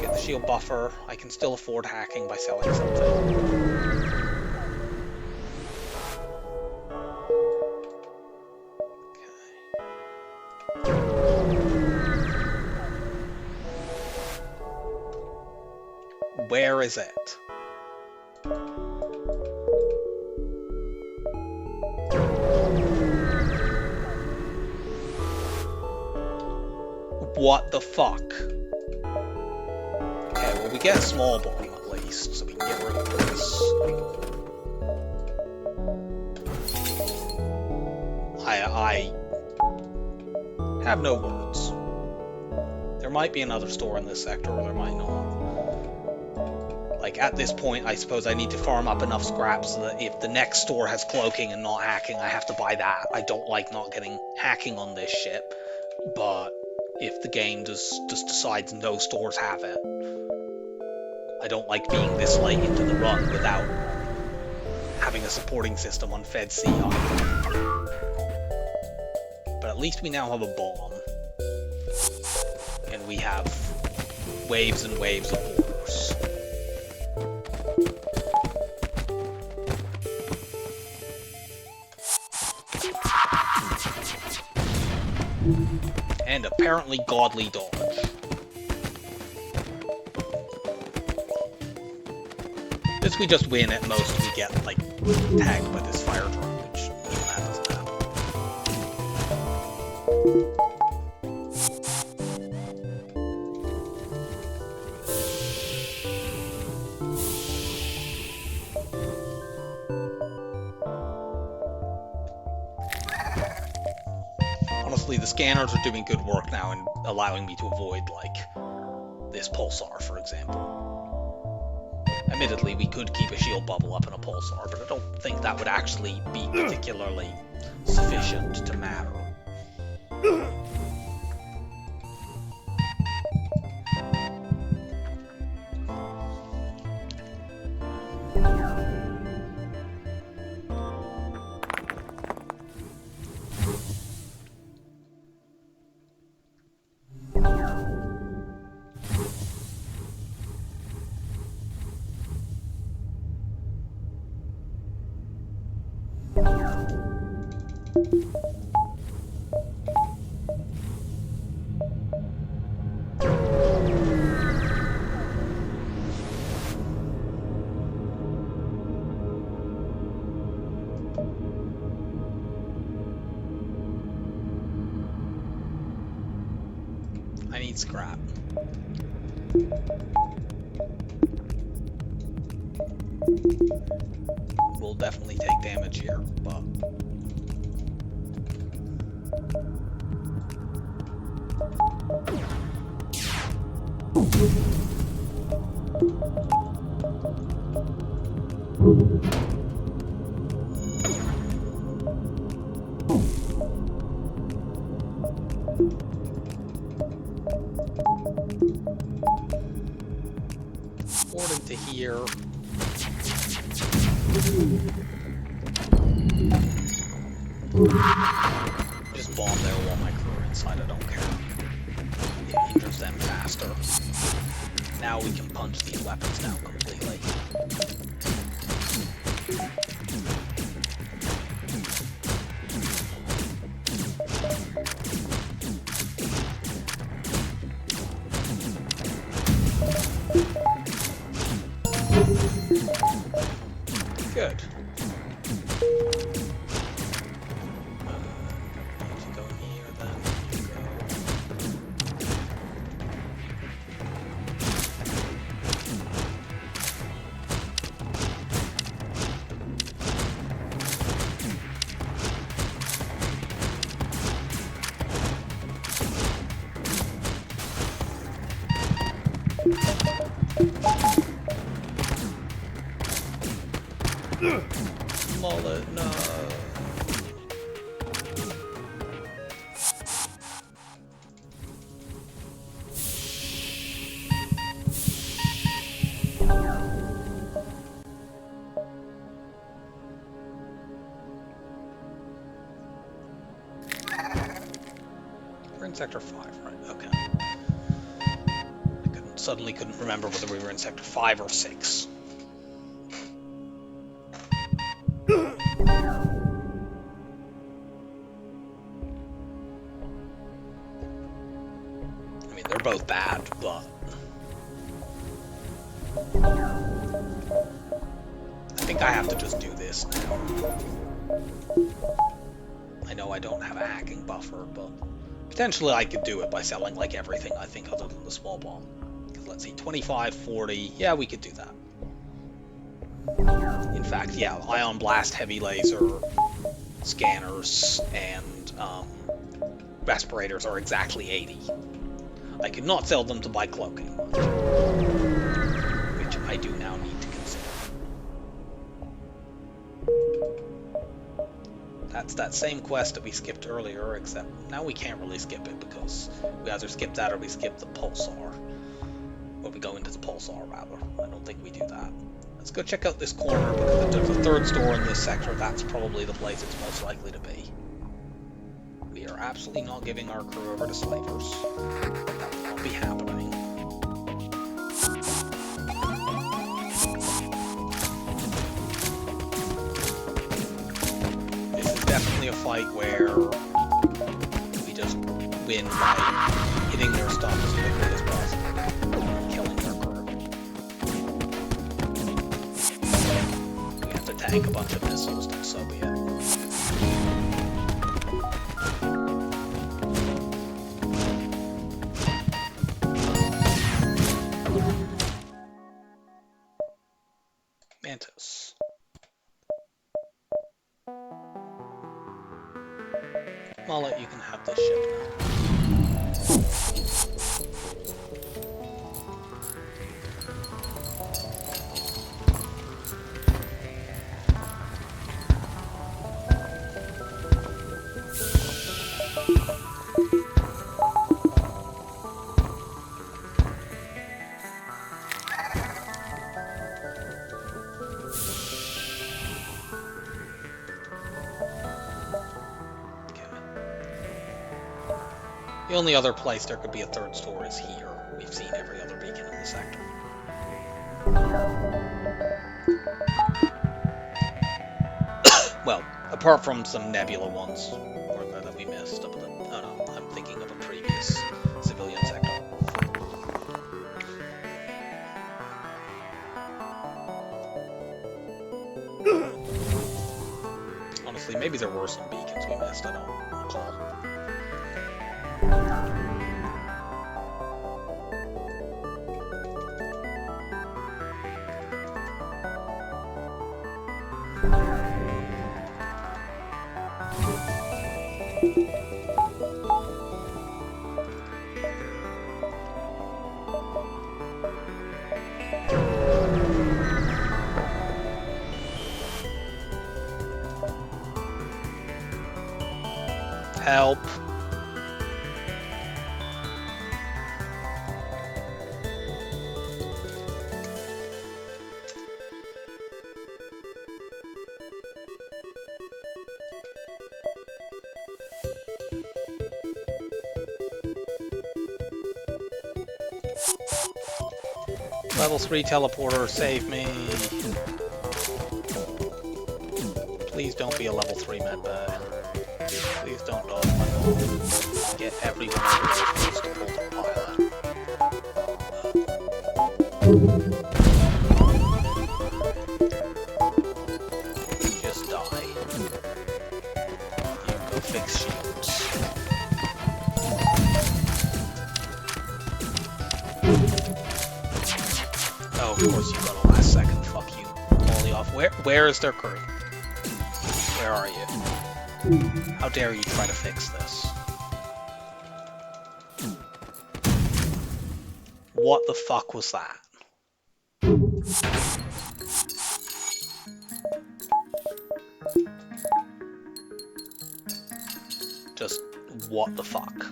Get the shield buffer. I can still afford hacking by selling something. Where is it? What the fuck? Okay, well we get a small bomb at least, so we can get rid of this. I have no words. There might be another store in this sector, or there might not. Like, at this point, I suppose I need to farm up enough scraps so that if the next store has cloaking and not hacking, I have to buy that. I don't like not getting hacking on this ship, but if the game just decides no stores have it, I don't like being this late into the run without having a supporting system on Fed C either. But at least we now have a bomb, and we have waves and waves of boarders. And apparently godly dodge. This we just win at most, we get like tagged by this fire drone, which that doesn't happen. Honestly, the scanners are doing good work now and allowing me to avoid, like, this pulsar, for example. Admittedly, we could keep a shield bubble up in a pulsar, but I don't think that would actually be particularly sufficient to matter. I need scrap. We'll definitely take damage here, but... to here. Just bomb there while my crew are inside, I don't care. It injures them faster. Now we can punch these weapons down completely. Good. To go here, then you go. Mullet, no. We're in Sector 5, right? Okay. I suddenly couldn't remember whether we were in Sector 5 or 6. They're both bad, but I think I have to just do this now. I know I don't have a hacking buffer, but potentially I could do it by selling like everything, I think, other than the small bomb. Because let's see, 25, 40, yeah, we could do that. In fact, yeah, ion blast, heavy laser, scanners, and respirators are exactly 80. I could not sell them to buy cloaking, which I do now need to consider. That's that same quest that we skipped earlier, except now we can't really skip it because we either skip that or we skip the pulsar. Or we go into the pulsar, rather. I don't think we do that. Let's go check out this corner, because if there's a third store in this sector, that's probably the place it's most likely to be. We are absolutely not giving our crew over to slavers. That will not be happening. This is definitely a fight where we just win by hitting their stuff as quickly as possible, killing their crew. We have to tank a bunch of missiles, and so be it. Mantis. Mullet, you can have this ship now. The only other place there could be a third store is here. We've seen every other beacon in the sector. Well, apart from some nebula ones that we missed. Oh no, I'm thinking of a previous civilian sector. Honestly, maybe there were some beacons we missed, I don't recall. Help. Level 3 teleporter, save me. Please don't be a level 3 medbay. Please don't dodge my ball. Get everyone over there first to pull the pilot. Just die. You go fix shields. Oh, of course you got a last second. Fuck you. Molly off. Where is their crew? Where are you? How dare you try to fix this? What the fuck was that? Just what the fuck?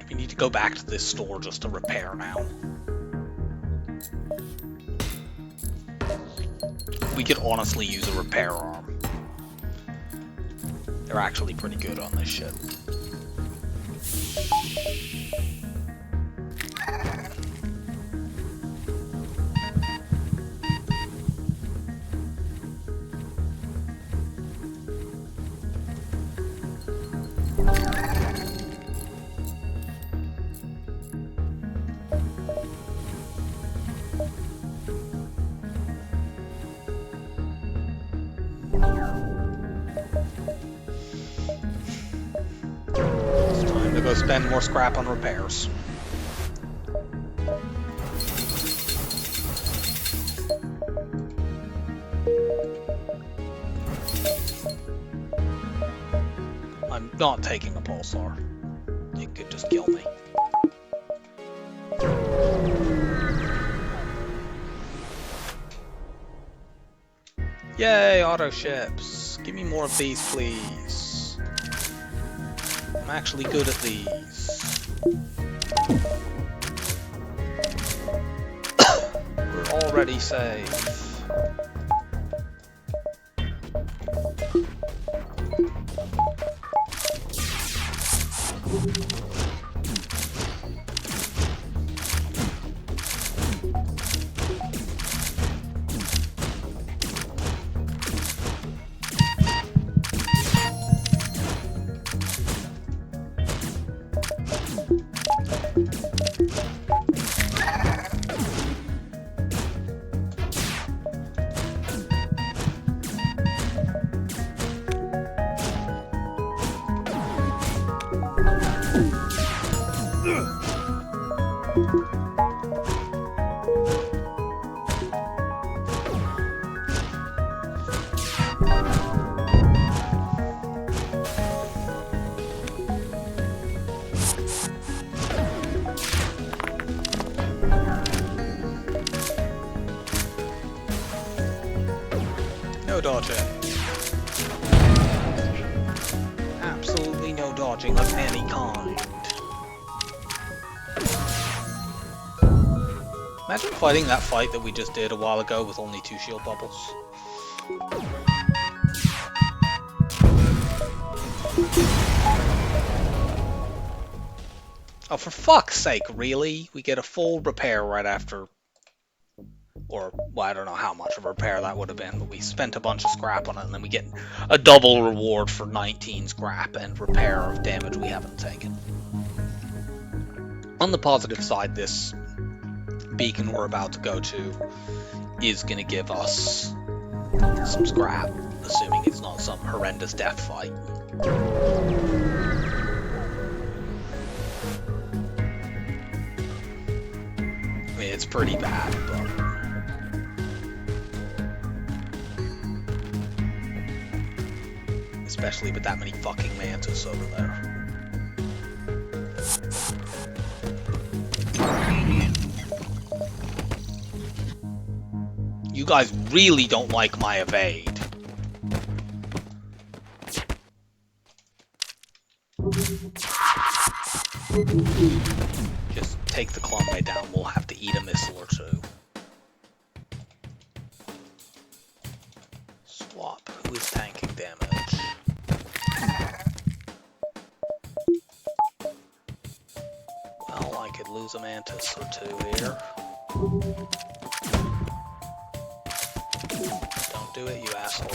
We need to go back to this store just to repair now. We could honestly use a repair arm. They're actually pretty good on this shit. Go spend more scrap on repairs. I'm not taking a pulsar. It could just kill me. Yay, auto ships. Give me more of these, please. I'm actually good at these. We're already safe. No dodging. Absolutely no dodging of any kind. Imagine fighting that fight that we just did a while ago with only 2 shield bubbles. Oh, for fuck's sake, really? We get a full repair right after... Or, well, I don't know how much of a repair that would have been, but we spent a bunch of scrap on it, and then we get a double reward for 19 scrap and repair of damage we haven't taken. On the positive side, this beacon we're about to go to is going to give us some scrap, assuming it's not some horrendous death fight. I mean, it's pretty bad, but... Especially with that many fucking mantis over there. You guys really don't like my evade. Just take the Klombe down, we'll have to eat a missile or two. Swap. Who is tanking damage? Well, I could lose a mantis or two here. Don't do it, you asshole.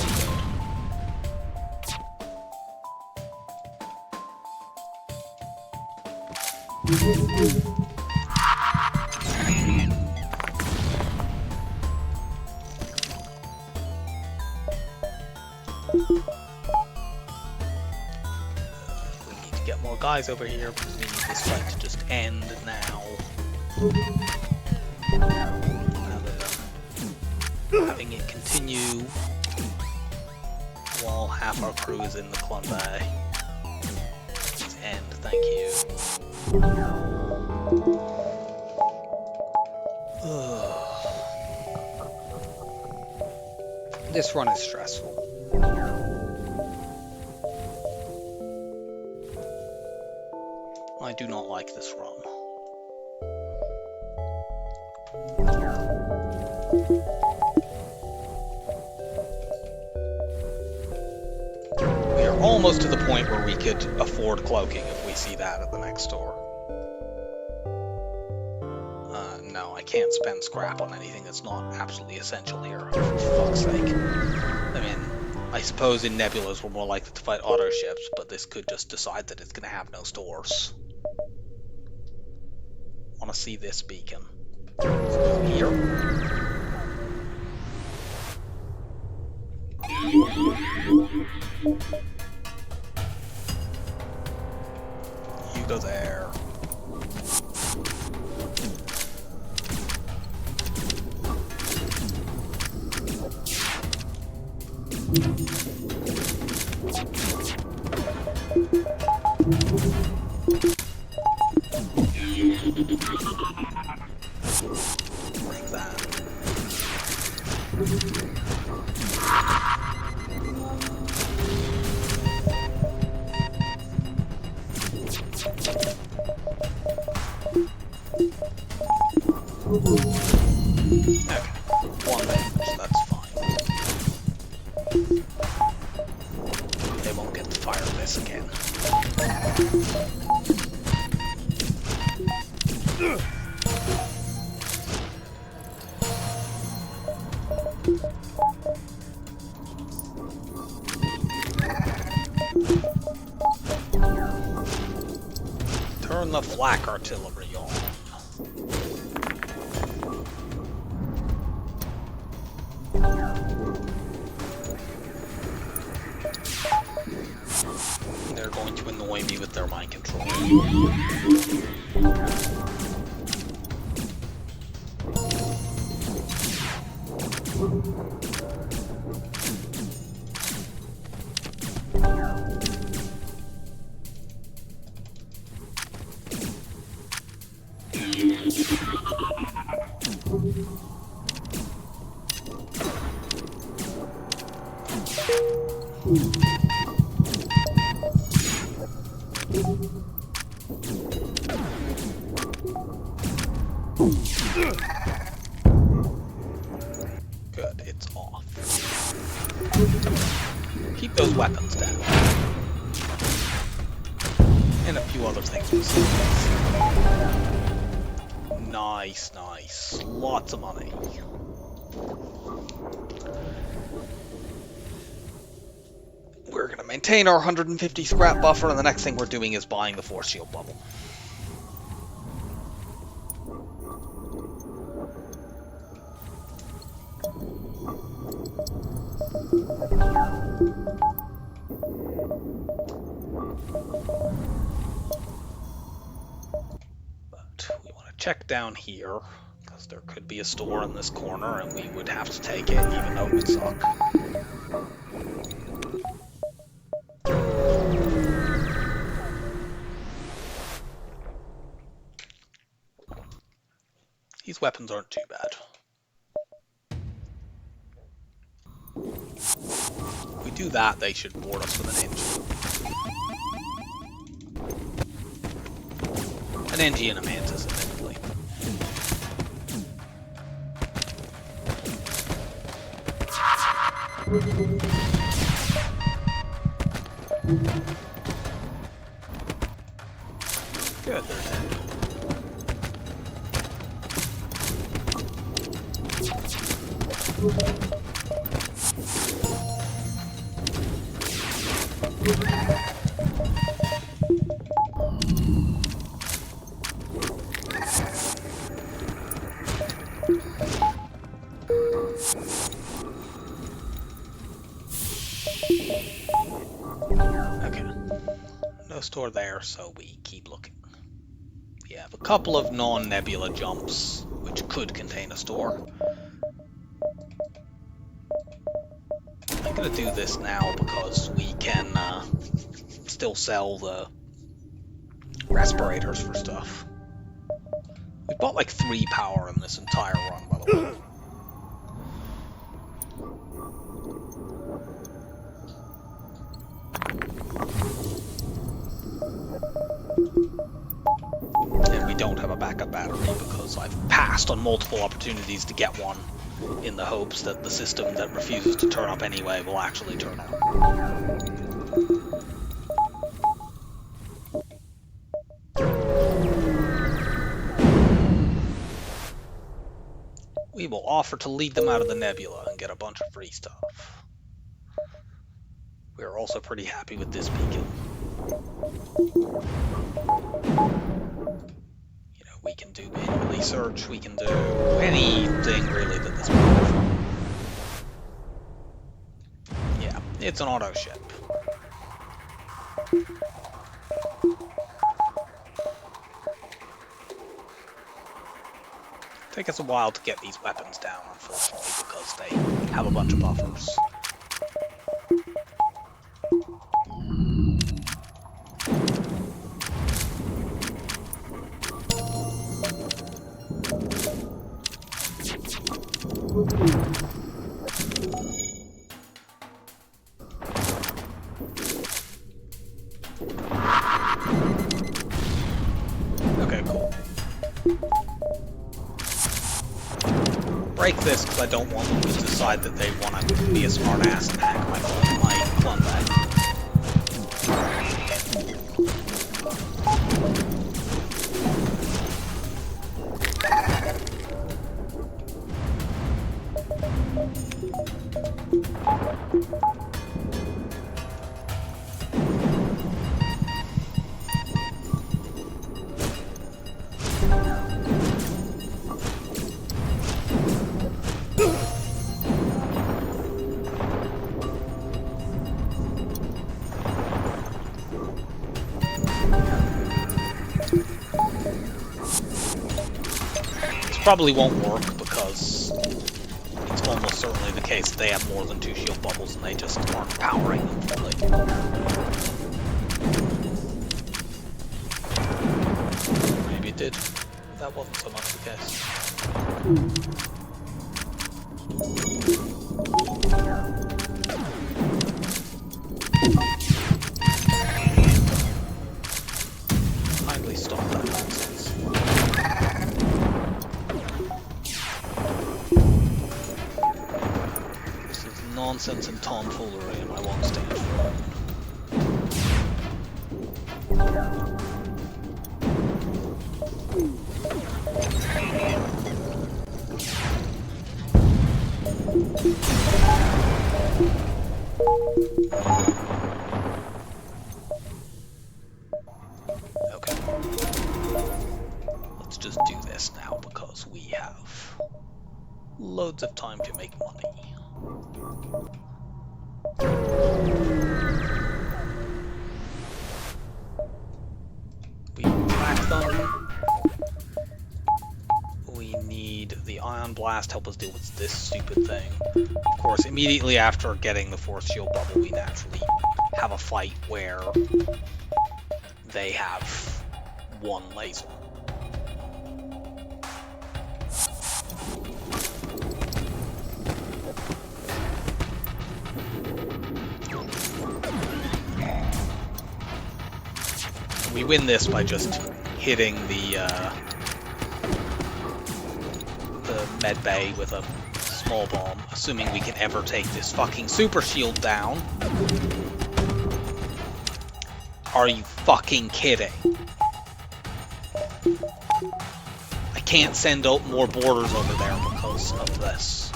We need to get more guys over here because we need this fight to just end now. Having it continue while half our crew is in the Clun Bay. Let's end, thank you. This run is stressful. I do not like this run. We are almost to the point where we could afford cloaking if we see that at the next store. No, I can't spend scrap on anything that's not absolutely essential here, for fuck's sake. I mean, I suppose in Nebulas we're more likely to fight auto ships, but this could just decide that it's going to have no stores. Want to see this beacon. Let's go here. You go there. Like that. Okay, one damage, that's fine. They won't get to fire this again. Turn the flak artillery on. They're going to annoy me with their mind control. Good, it's off. Keep those weapons down. And a few other things besides. Nice, nice. Lots of money. We're gonna maintain our 150 scrap buffer, and the next thing we're doing is buying the force shield bubble. But we want to check down here, because there could be a store in this corner, and we would have to take it, even though it would suck. These weapons aren't too bad. If we do that, they should board us with an engine. An engine and a mantis, admittedly. Good, they're dead. Okay. No store there, so we keep looking. We have a couple of non-nebula jumps, which could contain a store. I'm gonna do this now because we can still sell the respirators for stuff. We bought like 3 power in this entire run, by the way. And we don't have a backup battery because I've passed on multiple opportunities to get one in the hopes that the system that refuses to turn up anyway will actually turn on. We will offer to lead them out of the nebula and get a bunch of free stuff. We are also pretty happy with this beacon. You know, we can do manually search, we can do anything really that this powerful. Yeah, it's an auto ship. Take us a while to get these weapons down, unfortunately, because they have a bunch of buffers. Okay, cool. Break this because I don't want them to decide that they want to be a smart ass and hack my clone bag. Probably won't work because it's almost certainly the case that they have more than 2 shield bubbles and they just aren't powering them fully. Maybe it did. That wasn't so much the case. Kindly stop that nonsense. Nonsense and tomfoolery, and I won't stand for it. Okay. Let's just do this now because we have loads of time to make money. We crack them. We need the Ion Blast to help us deal with this stupid thing. Of course, immediately after getting the 4th shield bubble, we naturally have a fight where they have 1 laser. We win this by just hitting the med bay with a small bomb, a Assuming we can ever take this fucking super shield down. Are you fucking kidding? I can't send out more borders over there because of this.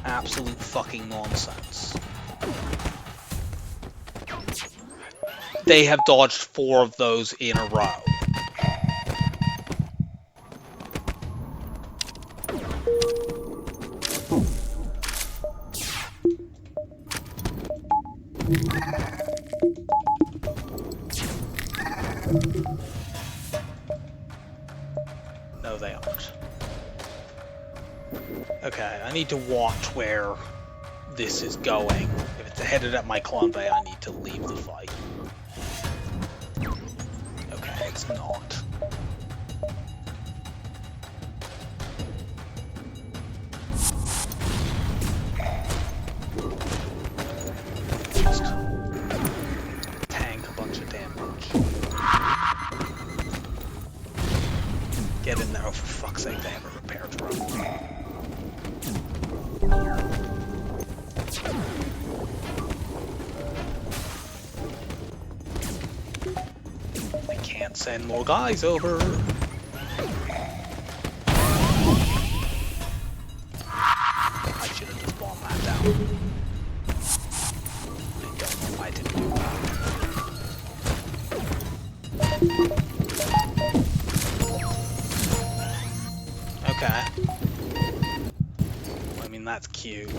Absolute fucking nonsense. They have dodged 4 of those in a row. No, they aren't. Okay, I need to watch where this is going. If it's headed at my clone bay, I need to leave the fight. Okay, it's not. Just tank a bunch of damage. Get in there, oh for fuck's sake, they have a repair drone. I can't send more guys over. I should have just bombed that down. I don't know why I didn't do that. Okay. I mean, that's cute.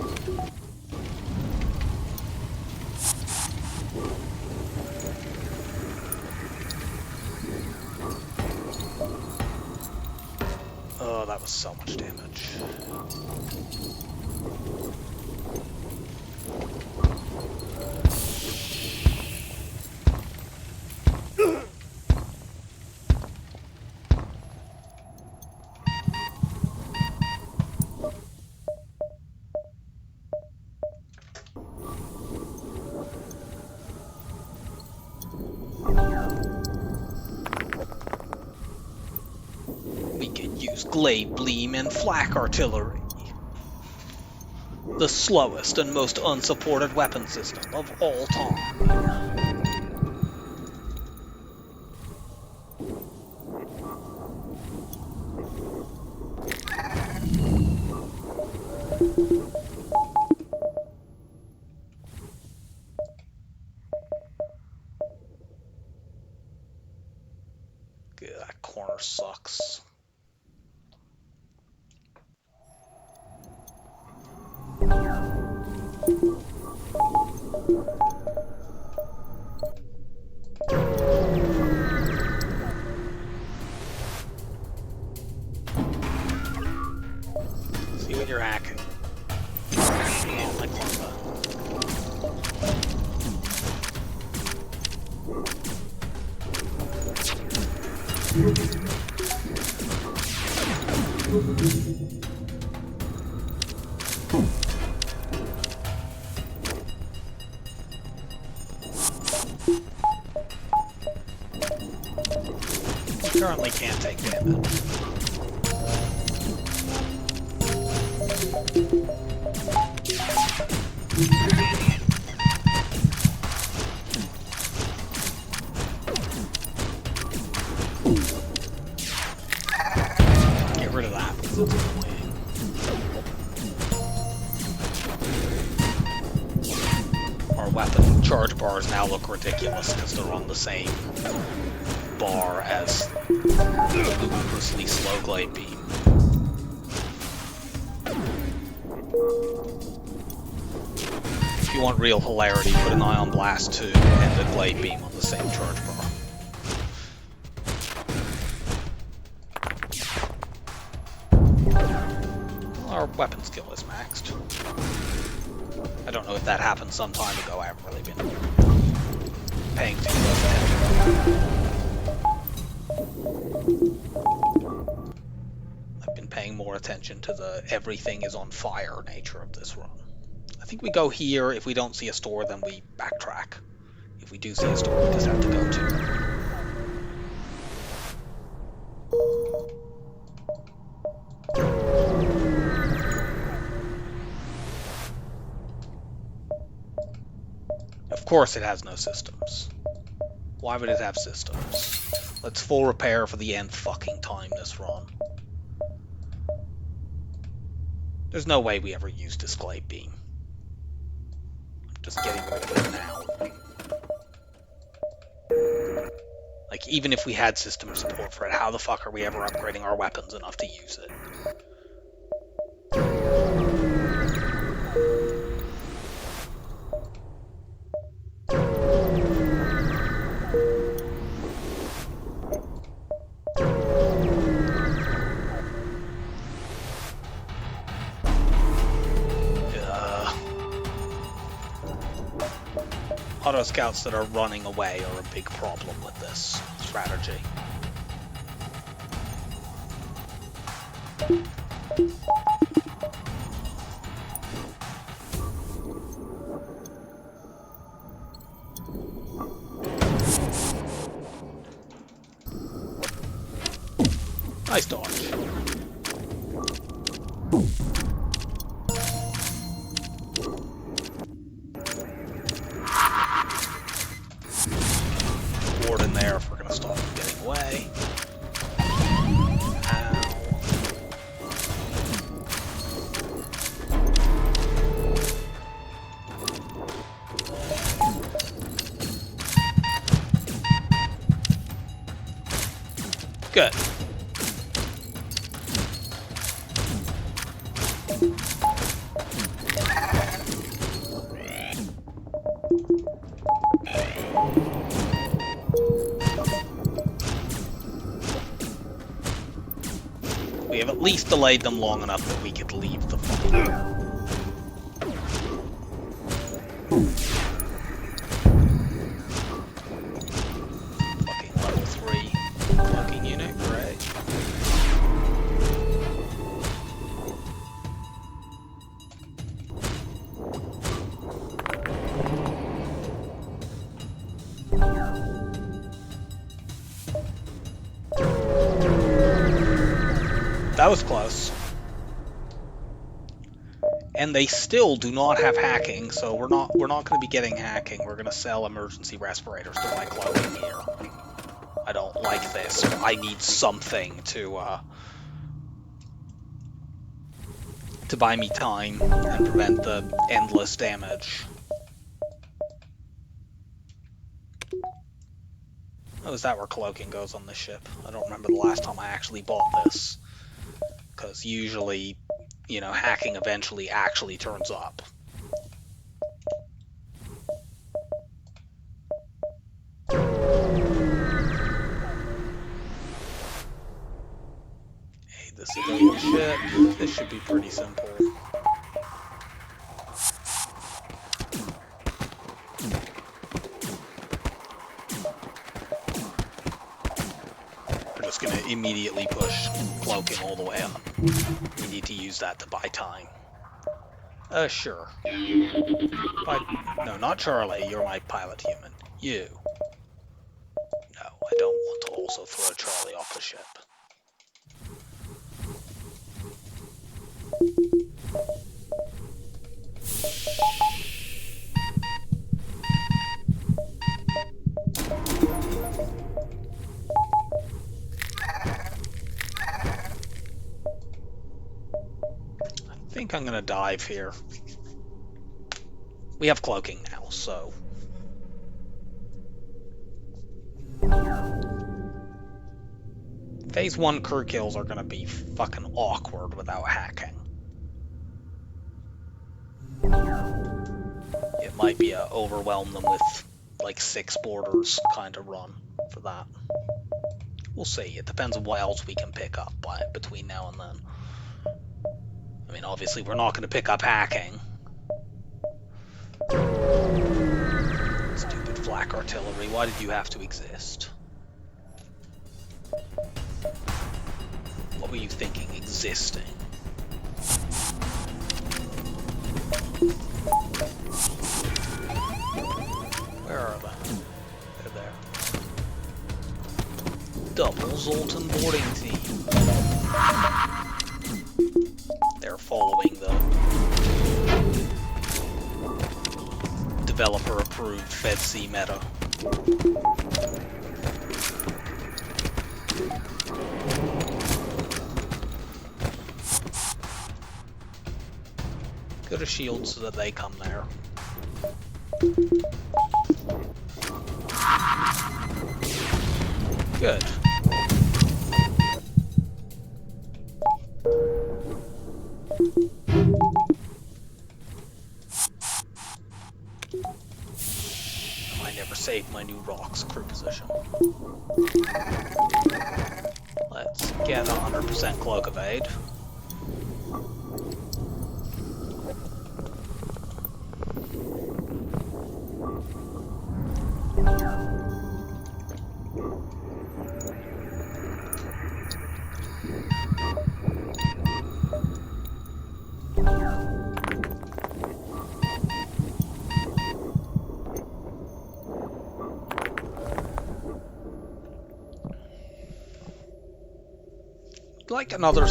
Oh, that was so much damage. Glade Beam and Flak Artillery. The slowest and most unsupported weapon system of all time. That corner sucks. See what you're hacking. Oh, my corner. Currently can't take damage. Get rid of that because it's annoying. Our weapon charge bars now look ridiculous because they're on the same bar as the ludicrously slow glade beam. If you want real hilarity, put an Ion Blast 2 and a glade beam on the same charge bar. Well, our weapon skill is maxed. I don't know if that happened some time ago. I haven't really been paying too close attention. I've been paying more attention to the everything is on fire nature of this run. I think we go here. If we don't see a store, then we backtrack. If we do see a store, we just have to go to it. Of course it has no systems. Why would it have systems? Let's full repair for the nth fucking time this run. There's no way we ever use Display Beam. Just getting rid of it now. Like, even if we had system support for it, how the fuck are we ever upgrading our weapons enough to use it? Auto scouts that are running away are a big problem with this strategy. Nice dodge. Ward in there if we're gonna stop them getting away. Ow. Good. We have at least delayed them long enough that we could leave the fucking level 3 fucking unit, great. That was close. And they still do not have hacking, so we're not going to be getting hacking. We're going to sell emergency respirators to buy clothing here. I don't like this. I need something to buy me time and prevent the endless damage. Oh, is that where cloaking goes on this ship? I don't remember the last time I actually bought this. Because usually, you know, hacking eventually actually turns up. Hey, the civilian ship. This should be pretty simple. We're just going to immediately push cloaking all the way up. We need to use that to buy time. Sure. No, not Charlie. You're my pilot human. You. No, I don't want to also throw Charlie off the ship. I think I'm gonna dive here. We have cloaking now, so... Phase 1 crew kills are gonna be fucking awkward without hacking. It might be a overwhelm them with like 6 borders kind of run for that. We'll see. It depends on what else we can pick up between now and then. I mean, obviously we're not going to pick up hacking. Stupid flak artillery, why did you have to exist? What were you thinking, existing? Where are they? They're there. Double Zoltan boarding team. They're following the developer-approved FedC meta. Go to shield so that they come there. Good. I never saved my new rocks crew position. Let's get 100% cloak evade. Like another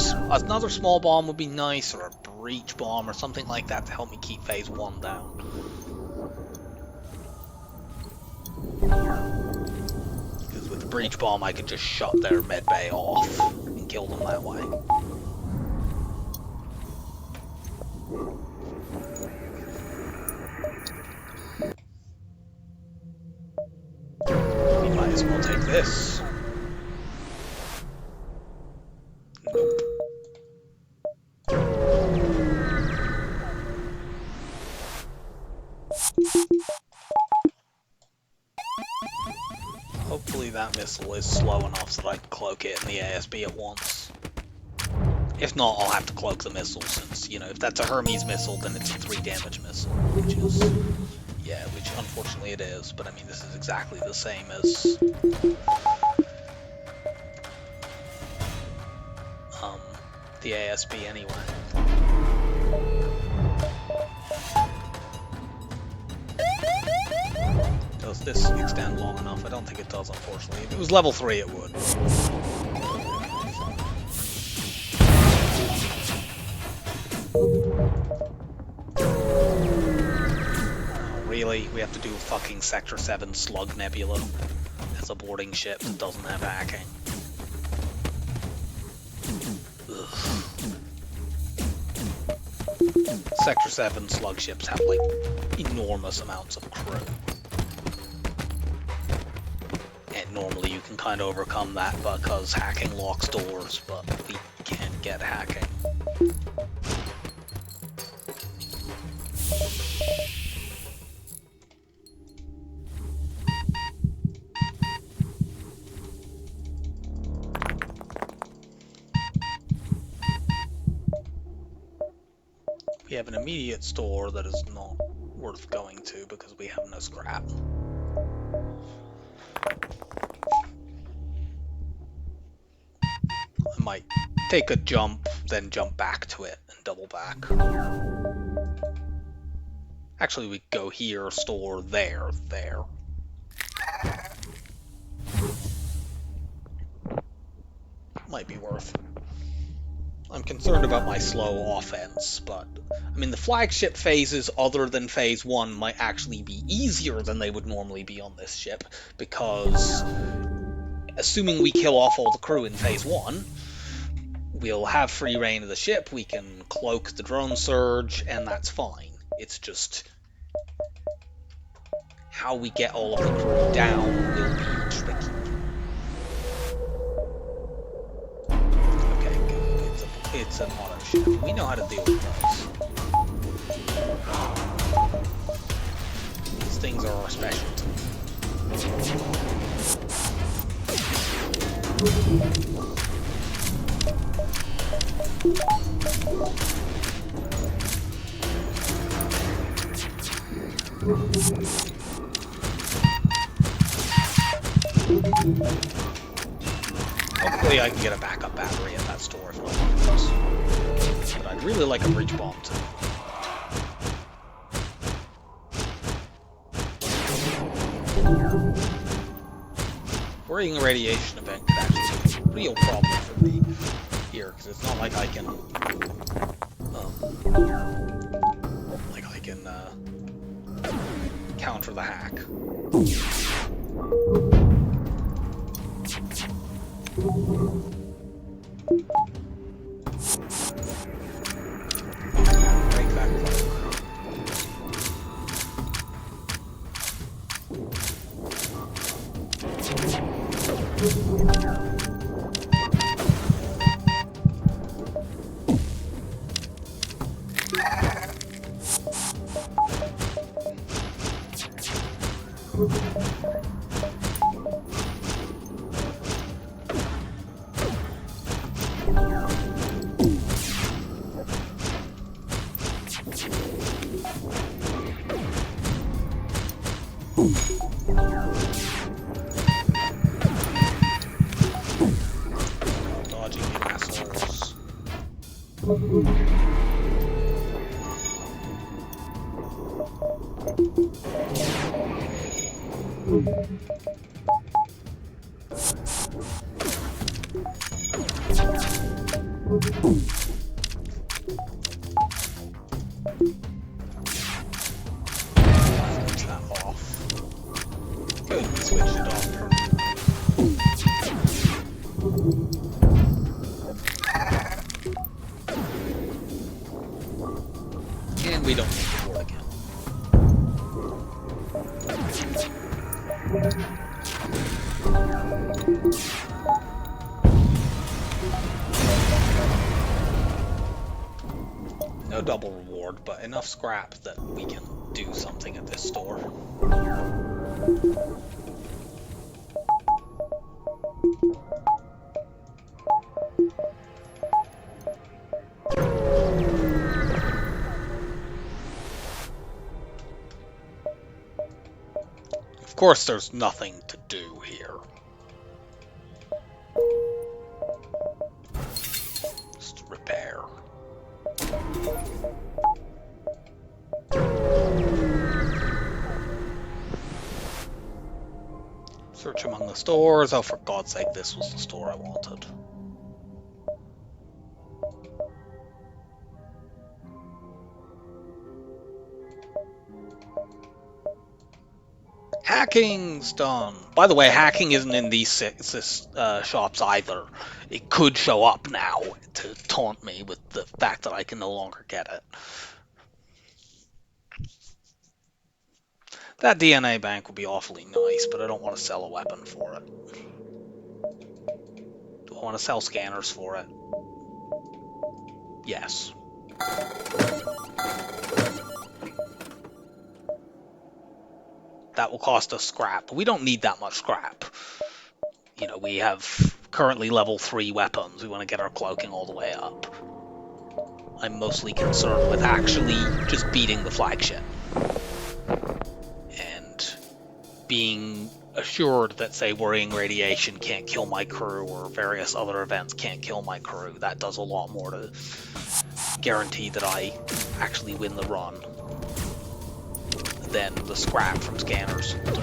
small bomb would be nice, or a breach bomb or something like that to help me keep phase 1 down. Because with the breach bomb I could just shut their med bay off and kill them that way. We might as well take this. Hopefully that missile is slow enough so that I can cloak it in the ASB at once. If not, I'll have to cloak the missile since, you know, if that's a Hermes missile, then it's a 3 damage missile, which is, yeah, which unfortunately it is, but I mean, this is exactly the same as, the ASB anyway. Does this extend long enough? I don't think it does, unfortunately. If it was level 3, it would. Oh, really? We have to do a fucking Sector 7 Slug Nebula as a boarding ship that doesn't have hacking. Sector 7 slug ships have, like, enormous amounts of crew. And normally you can kind of overcome that because hacking locks doors, but we can't get hacking. We have an immediate store that is not worth going to because we have no scrap. I might take a jump, then jump back to it and double back. Actually, we go here, store, there. Might be worth. I'm concerned about my slow offense, but I mean the flagship phases other than phase 1 might actually be easier than they would normally be on this ship, because assuming we kill off all the crew in phase 1, we'll have free reign of the ship, we can cloak the drone surge, and that's fine. It's just how we get all of the crew down will be tricky. It's an auto ship. We know how to deal with those. These things are our specialty. Hopefully I can get a backup battery at that store if nothing else. But I'd really like a breach bomb too. Worrying a radiation event could actually be a real problem for me here, because it's not like I can counter the hack. Break that cloak. Dodging the assholes. Switch that off. Good, we switched it off. And we don't need the board again. No double reward, but enough scrap that we can do something at this store. Of course, there's nothing to do here. Just repair. Search among the stores. Oh, for God's sake, this was the store I wanted. Hacking's done. By the way, hacking isn't in these shops either. It could show up now to taunt me with the fact that I can no longer get it. That DNA bank would be awfully nice, but I don't want to sell a weapon for it. Do I want to sell scanners for it? Yes. That will cost us scrap. We don't need that much scrap. You know, we have currently level 3 weapons. We want to get our cloaking all the way up. I'm mostly concerned with actually just beating the flagship. And being assured that, say, worrying radiation can't kill my crew or various other events can't kill my crew. That does a lot more to guarantee that I actually win the run than the scrap from scanners will do.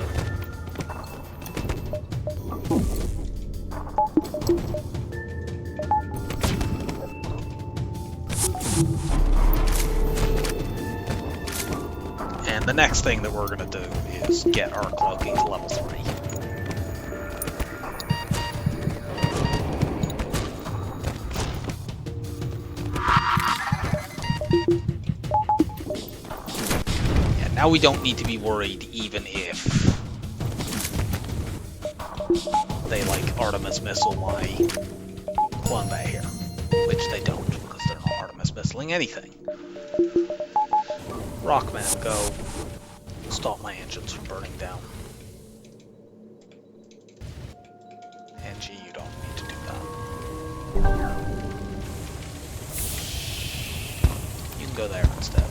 And the next thing that we're going to do is get our cloaking to level 3. Yeah, now we don't need to be worried even if they, like, Artemis missile my Clone Bay here, which they don't, because they're not Artemis missiling anything. Rockman, go stop my engines from burning down. NG, you don't need to do that. You can go there instead.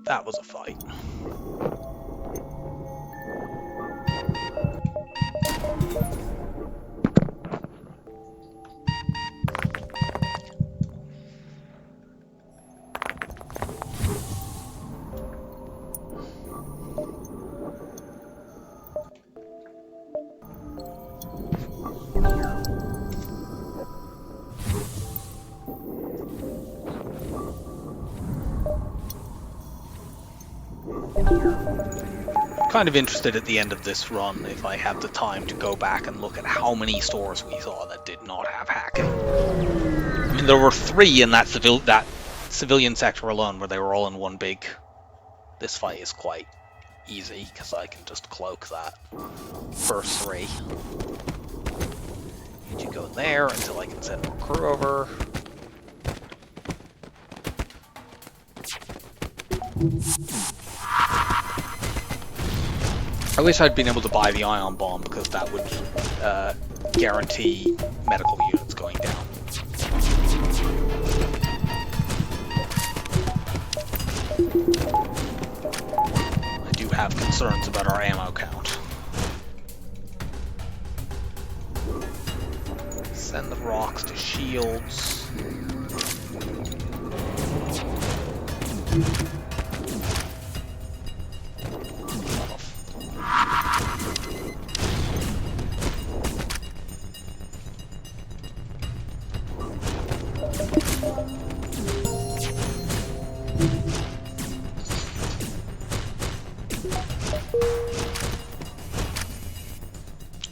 That was a fight. Kind of interested at the end of this run if I have the time to go back and look at how many stores we saw that did not have hacking. I mean, there were 3 in that civilian sector alone where they were all in one big. This fight is quite easy because I can just cloak that first 3. Need to go there until I can send more crew over. I wish I'd been able to buy the ion bomb because that would guarantee medical units going down. I do have concerns about our ammo count. Send the rocks to shields.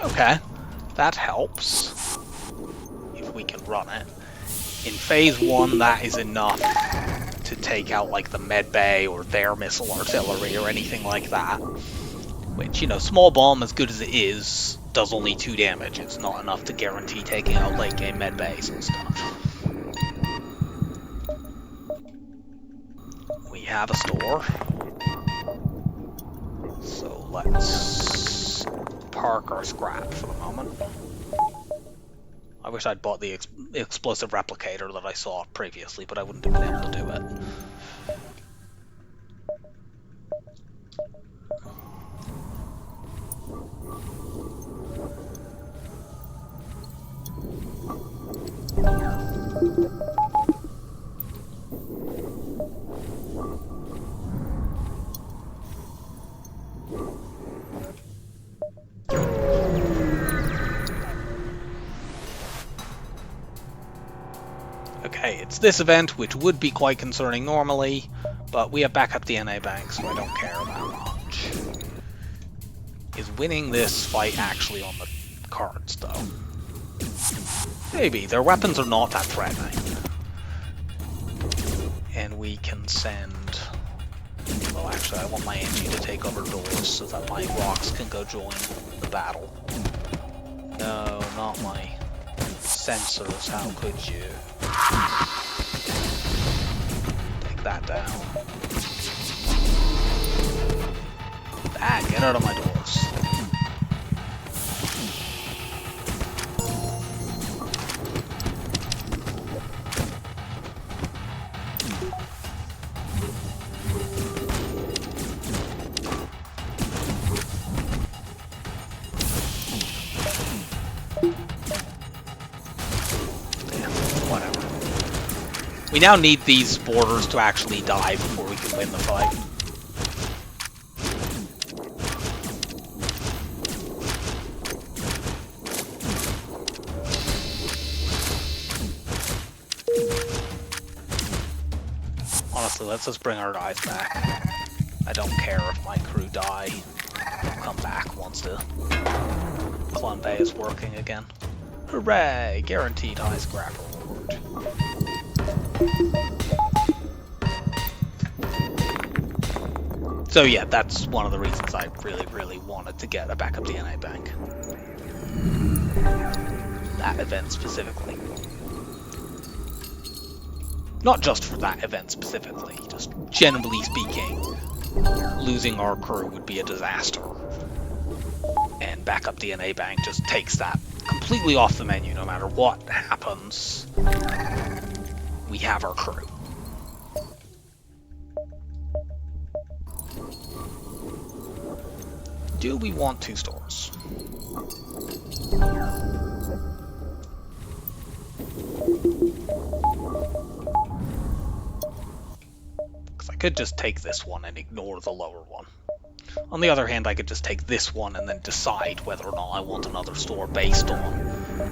Okay, that helps, if we can run it. In phase 1, that is enough to take out like the med bay or their missile artillery or anything like that. Which, you know, small bomb, as good as it is, does only 2 damage. It's not enough to guarantee taking out late game med bays and stuff. We have a store. So let's park our scrap for the moment. I wish I'd bought the explosive replicator that I saw previously, but I wouldn't have been able to do it. Okay, it's this event, which would be quite concerning normally, but we have backup DNA banks, so I don't care that much. Is winning this fight actually on the cards, though? Maybe. Their weapons are not that threatening. And we can send... Well, actually, I want my engine to take over doors so that my rocks can go join the battle. No, not my sensors. How could you? Take that down. Ah, get out of my doors. We now need these borders to actually die before we can win the fight. Honestly, let's just bring our guys back. I don't care if my crew die. They'll come back once the Clun Bay is working again. Hooray! Guaranteed high scrap reward. So yeah, that's one of the reasons I really wanted to get a backup DNA bank. That event specifically. Not just for that event specifically, just generally speaking, losing our crew would be a disaster. And backup DNA bank just takes that completely off the menu. No matter what happens, we have our crew. Do we want 2 stores? Because I could just take this one and ignore the lower one. On the other hand, I could just take this one and then decide whether or not I want another store based on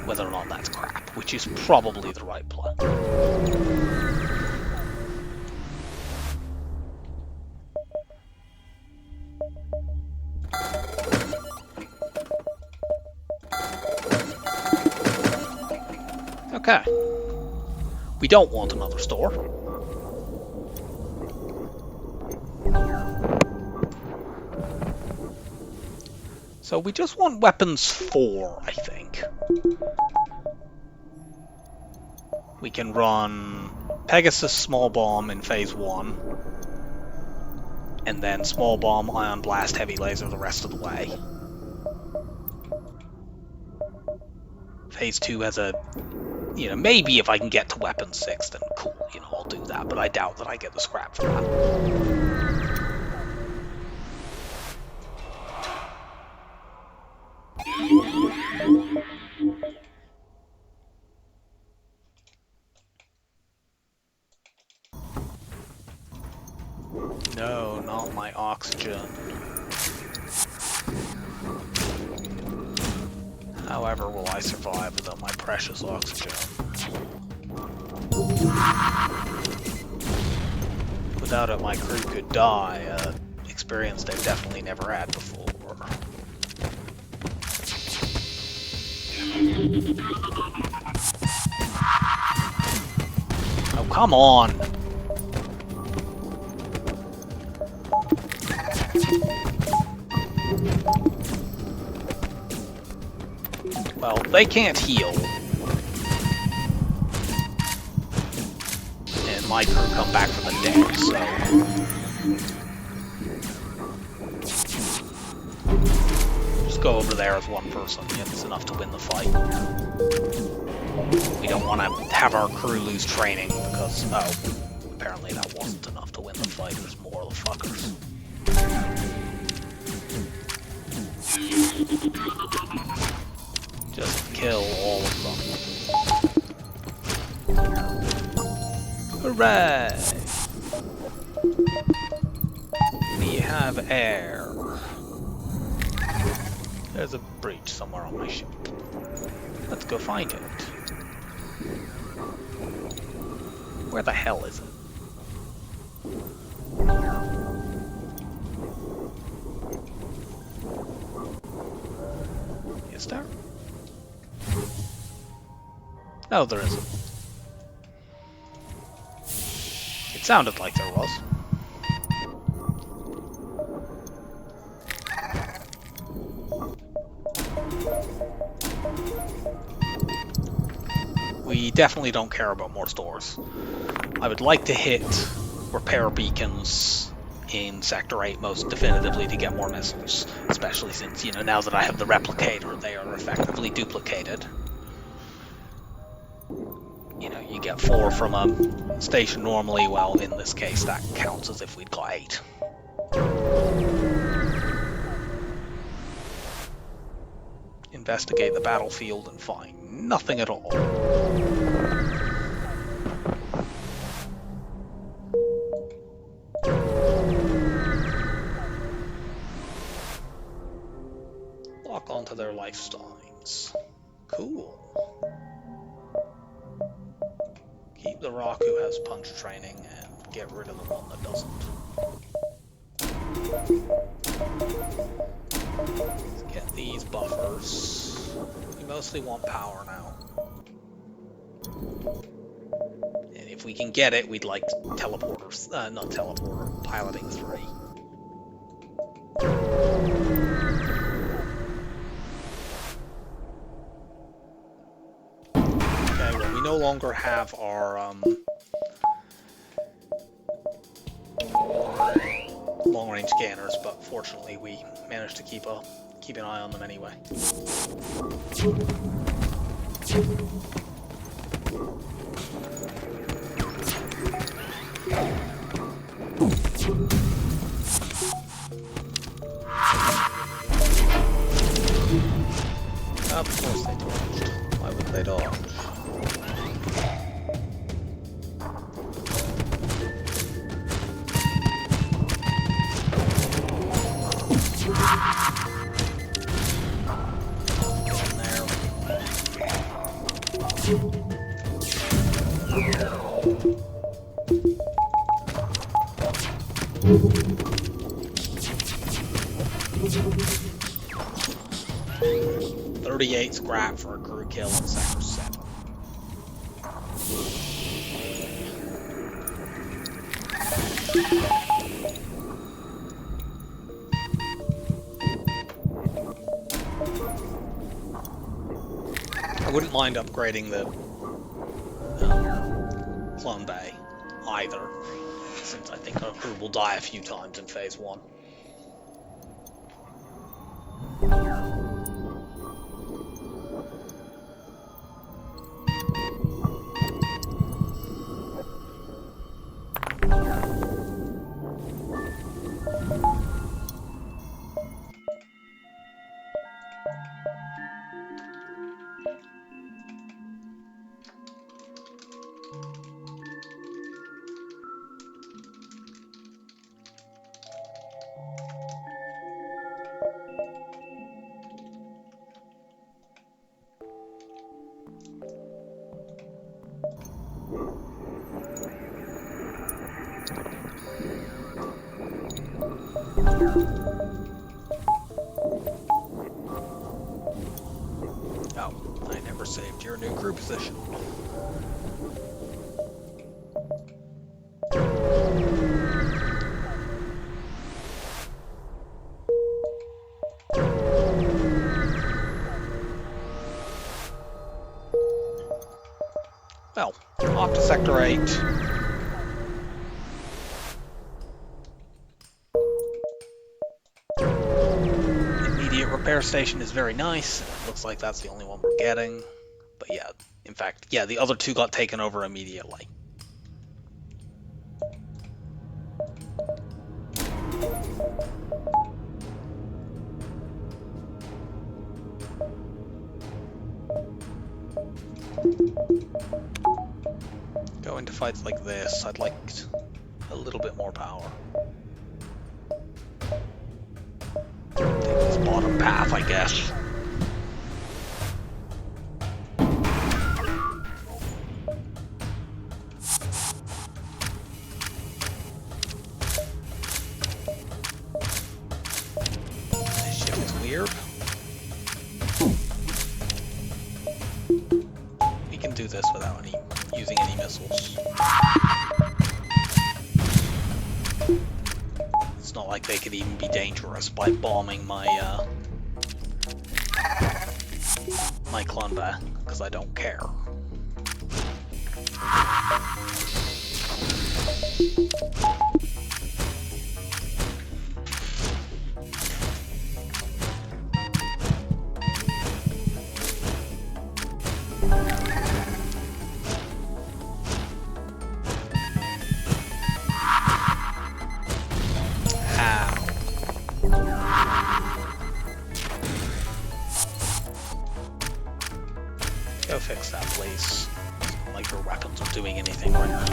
whether or not that's crap, which is probably the right play. Okay. We don't want another store. So we just want weapons 4, I think. We can run Pegasus Small Bomb in Phase 1, and then Small Bomb, Ion Blast, Heavy Laser the rest of the way. Phase 2 has a, maybe if I can get to Weapon 6, then cool, I'll do that, but I doubt that I get the scrap for that. No, not my oxygen. However will I survive without my precious oxygen? Without it, my crew could die, experience they've definitely never had before. Oh, come on! Well, they can't heal. And my crew come back from the dead, so... just go over there as one person. It's enough to win the fight. We don't want to have our crew lose training because, oh, apparently that wasn't enough to win the fight. There's more of the fuckers. Just kill all of them. Hooray! We have air. There's a breach somewhere on my ship. Let's go find it. Where the hell is it? Is there? No, there isn't. It sounded like there was. We definitely don't care about more stores. I would like to hit repair beacons in Sector 8 most definitively to get more missiles, especially since, now that I have the replicator, they are effectively duplicated. You get 4 from a station normally, well, in this case, that counts as if we'd got 8. Investigate the battlefield and find nothing at all. Lock onto their lifetimes. Cool. Keep the rock who has punch training and get rid of the one that doesn't. Let's get these buffers. We mostly want power now. And if we can get it, we'd like teleporters. Not teleporter, piloting 3. Okay, well, we no longer have our long-range scanners, but fortunately we managed to keep an eye on them anyway. Of course they dodged. Why would they dodge? $38 scrap for a crew kill in Sector 7. I wouldn't mind upgrading the clone bay either, since I think our crew will die a few times in Phase 1. Oh, I never saved your new crew position. Well, off to Sector 8. Immediate repair station is very nice. It looks like that's the only one we're getting. But yeah, in fact, yeah, the other two got taken over immediately. Go into fights like this, I'd like a little bit more power. Take this bottom path, I guess. This ship is weird. We can do this without using any missiles. It's not like they could even be dangerous by bombing my my clone bay, because I don't care. Go fix that, please. It's not like your weapons are doing anything right now.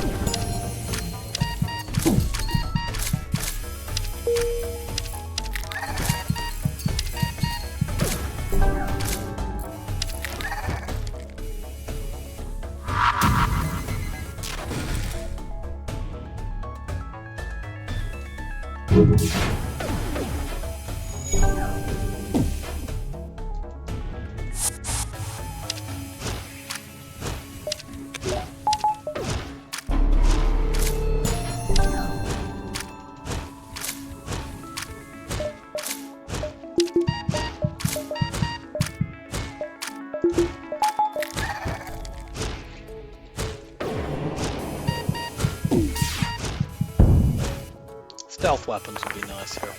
Stealth weapons would be nice here.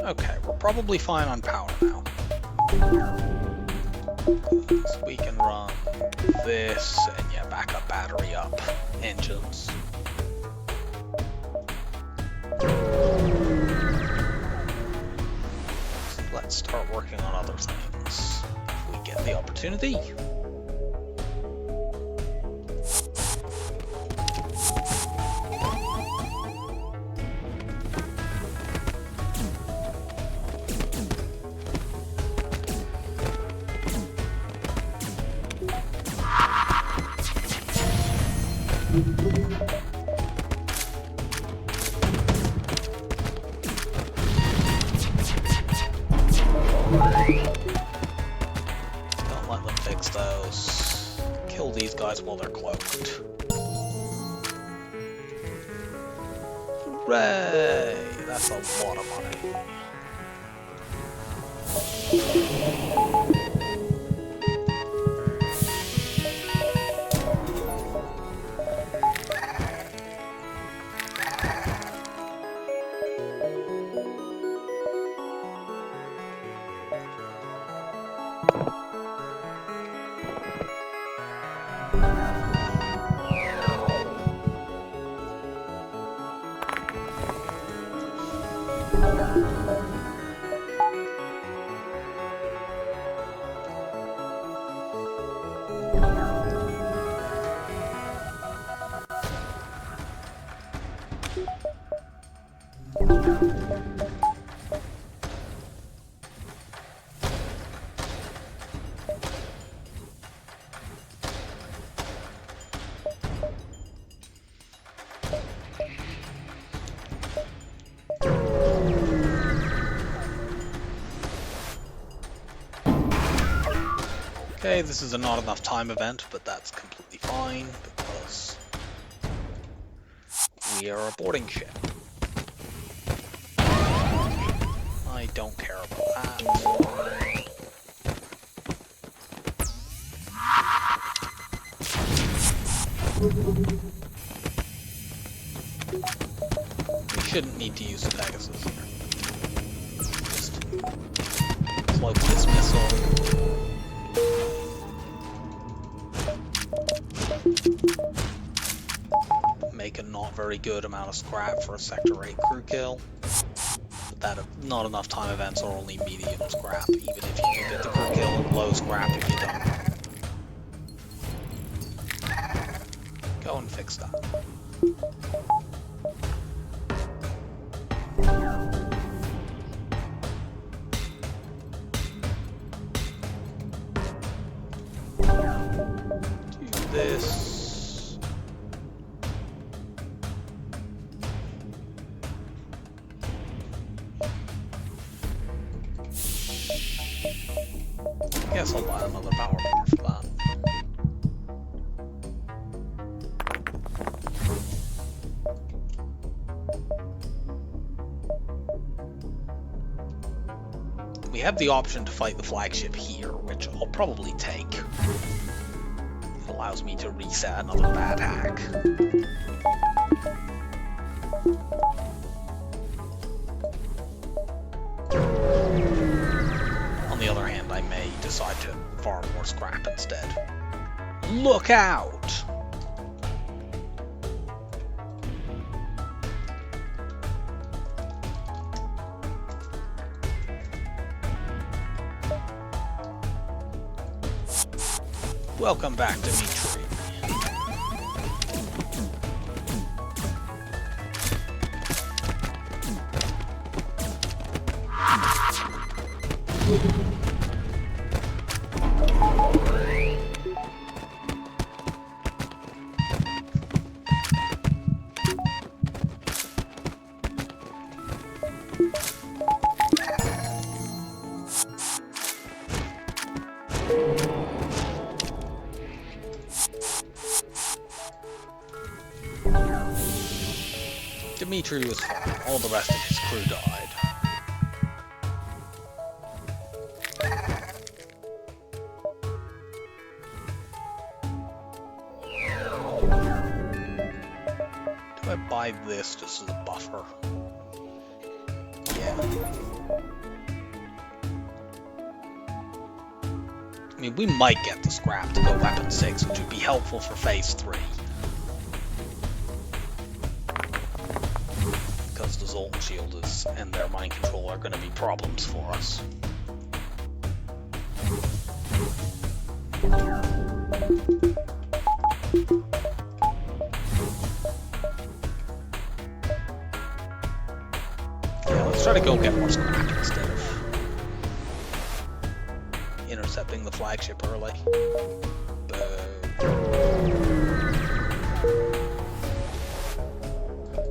Okay, we're probably fine on power now. So we can run this, and yeah, backup battery up engines. So let's start working on other things if we get the opportunity. Don't let them fix those. Kill these guys while they're cloaked. Hooray! That's a lot of money. Okay, this is a not enough time event, but that's completely fine because we are a boarding ship. I don't care about that. We shouldn't need to use the Pegasus here. Just cloak this missile. Make a not very good amount of scrap for a Sector 8 crew kill. But that not enough time events are only medium scrap, even if you do get the crew kill, and low scrap if you don't. Go and fix that. Do this. I guess I'll buy another power bar for that. We have the option to fight the flagship here, which I'll probably take. It allows me to reset another bad hack. On the other hand, I may decide to farm more scrap instead. Look out! Welcome back, Dimitri. Dimitri was fine. All the rest of his crew died. Do I buy this just as a buffer? Yeah. I mean, we might get the scrap to go weapon 6, which would be helpful for phase 3. Because the Zoltan Shield and their mind control are going to be problems for us. Yeah, let's try to go get more scrap instead of intercepting the flagship early.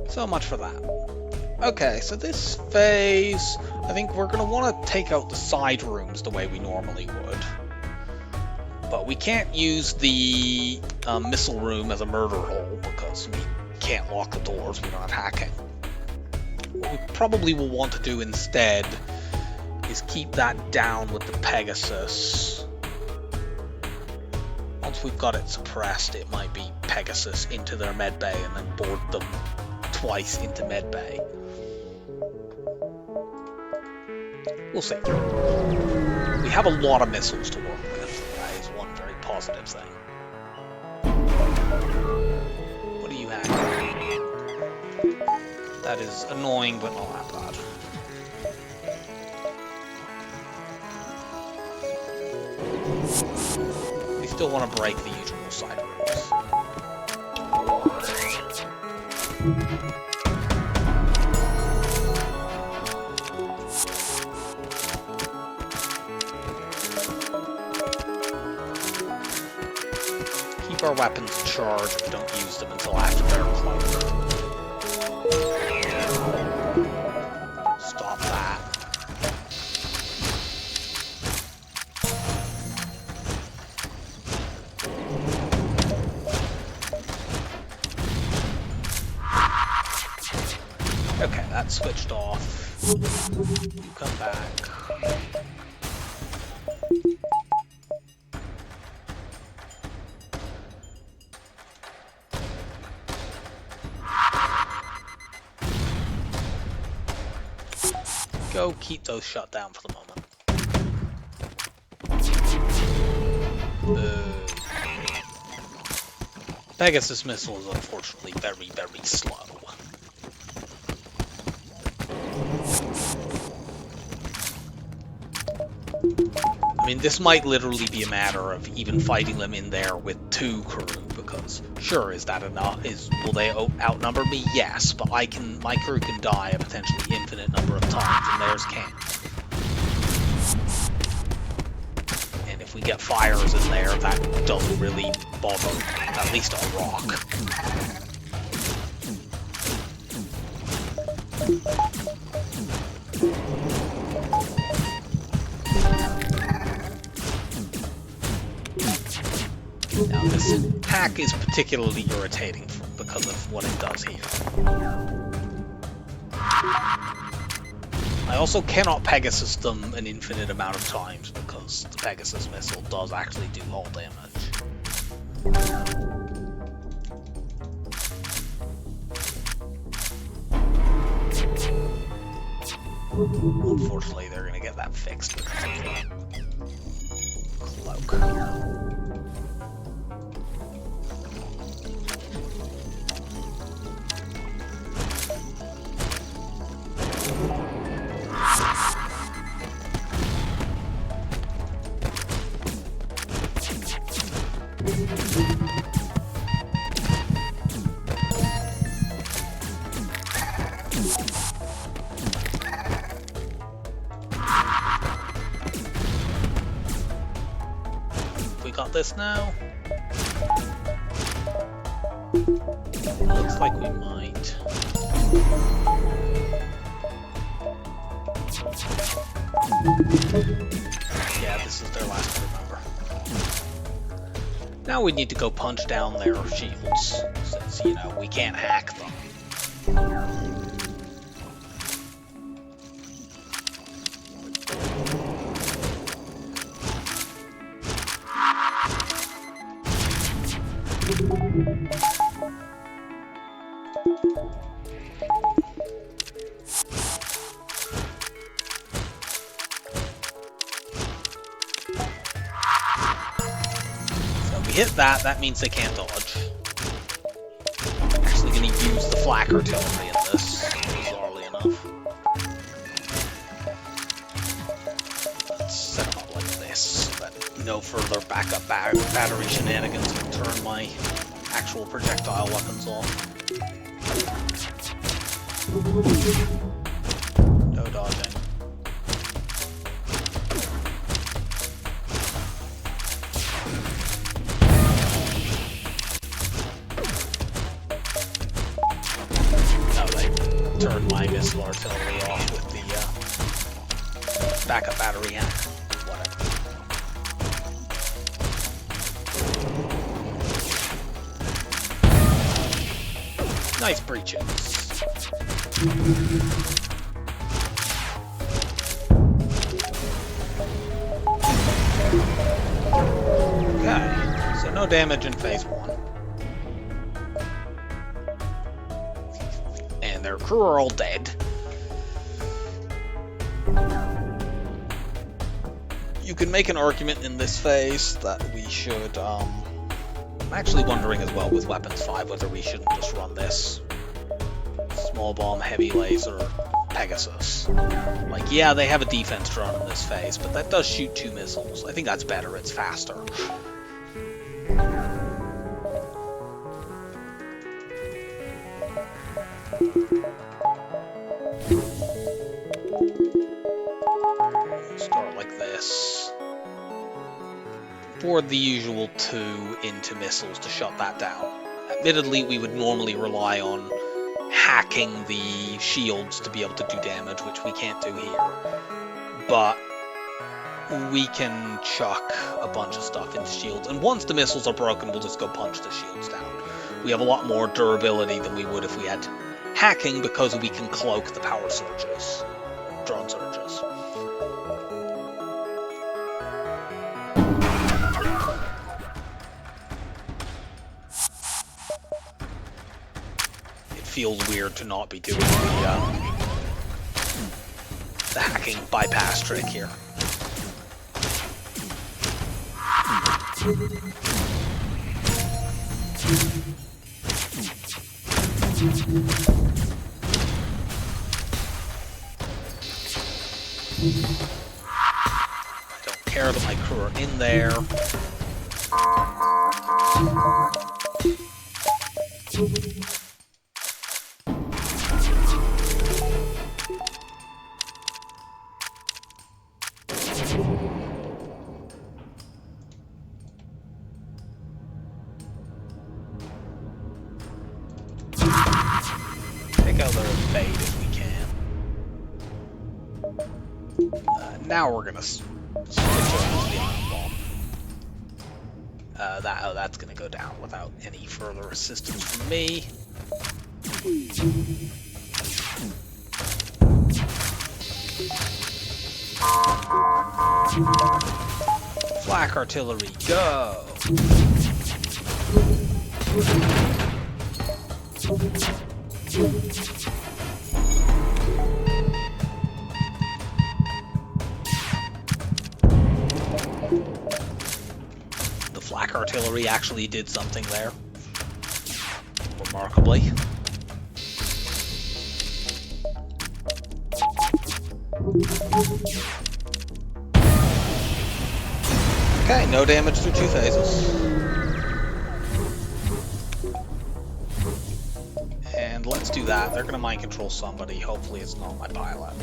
So much for that. Okay, so this phase, I think we're going to want to take out the side rooms the way we normally would. But we can't use the missile room as a murder hole because we can't lock the doors, we're not hacking. What we probably will want to do instead is keep that down with the Pegasus. Once we've got it suppressed, it might be Pegasus into their medbay and then board them twice into medbay. We'll see. We have a lot of missiles to work with. That is one very positive thing. What do you have? That is annoying, but not that bad. We still want to break the usual side rooms. Keep our weapons charged, but don't use them until after they're cloaked. Stop that. Okay, that's switched off. You come back. Go keep those shut down for the moment. Pegasus missile is unfortunately very, very slow. I mean, this might literally be a matter of even fighting them in there with 2 crew, because sure, is that enough? Will they outnumber me? Yes, but my crew can die a potentially infinite number of times, and theirs can't. And if we get fires in there, that doesn't really bother, at least on rock. Now, this attack is particularly irritating because of what it does here. I also cannot Pegasus them an infinite amount of times because the Pegasus missile does actually do hull damage. Unfortunately, they're going to get that fixed because of the cloak. We got this now. Looks like we might. Yeah, this is their last crew member. Now we need to go punch down their shields, since, you know, we can't hack them. hit that, that means they can't dodge. I'm actually going to use the flak artillery in this, bizarrely enough. Let's set them up like this, so that no further backup battery shenanigans can turn my actual projectile weapons off. No dodging. No, they turned my missile artillery off with the backup battery and whatever. Nice breaches. Okay, so no damage in phase 1. And their crew are all dead. You can make an argument in this phase that we should, I'm actually wondering as well with Weapons 5 whether we shouldn't just run this. Small bomb, heavy laser, Pegasus. Like, yeah, they have a defense drone in this phase, but that does shoot 2 missiles. I think that's better, it's faster. Start like this. For the usual 2 into missiles to shut that down. Admittedly, we would normally rely on hacking the shields to be able to do damage, which we can't do here. But we can chuck a bunch of stuff into shields, and once the missiles are broken, we'll just go punch the shields down. We have a lot more durability than we would if we had hacking, because we can cloak the power surges, drone surges. Feels weird to not be doing the hacking bypass trick here. Don't care that my crew are in there. Take out their bait if we can. Now we're gonna switch over to the ion bomb. That's gonna go down without any further assistance from me. Flak artillery, go! The flak artillery actually did something there. Remarkably. Okay, no damage through 2 phases. And let's do that. They're gonna mind control somebody. Hopefully it's not my pilot.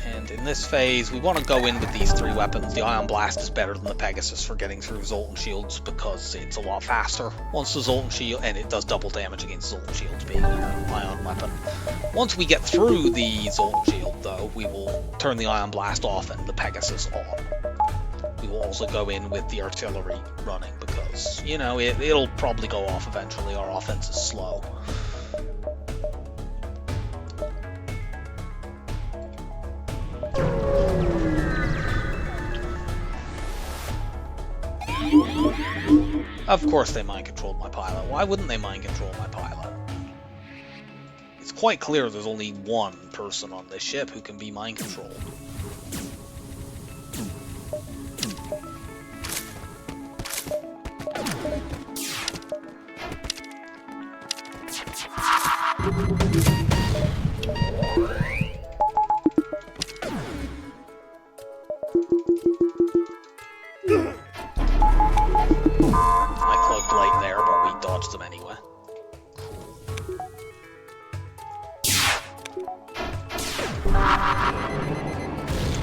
And in this phase, we want to go in with these 3 weapons. The Ion Blast is better than the Pegasus for getting through Zoltan shields because it's a lot faster. Once the Zoltan shield, and it does double damage against Zoltan shields being an Ion weapon. Once we get through the Zoltan shield, though, we will turn the Ion Blast off and the Pegasus on. We will also go in with the artillery running because, you know, it'll probably go off eventually. Our offense is slow. Of course they mind-controlled my pilot. Why wouldn't they mind-control my pilot? It's quite clear there's only one person on this ship who can be mind-controlled. I cloaked late there, but we dodged them anyway.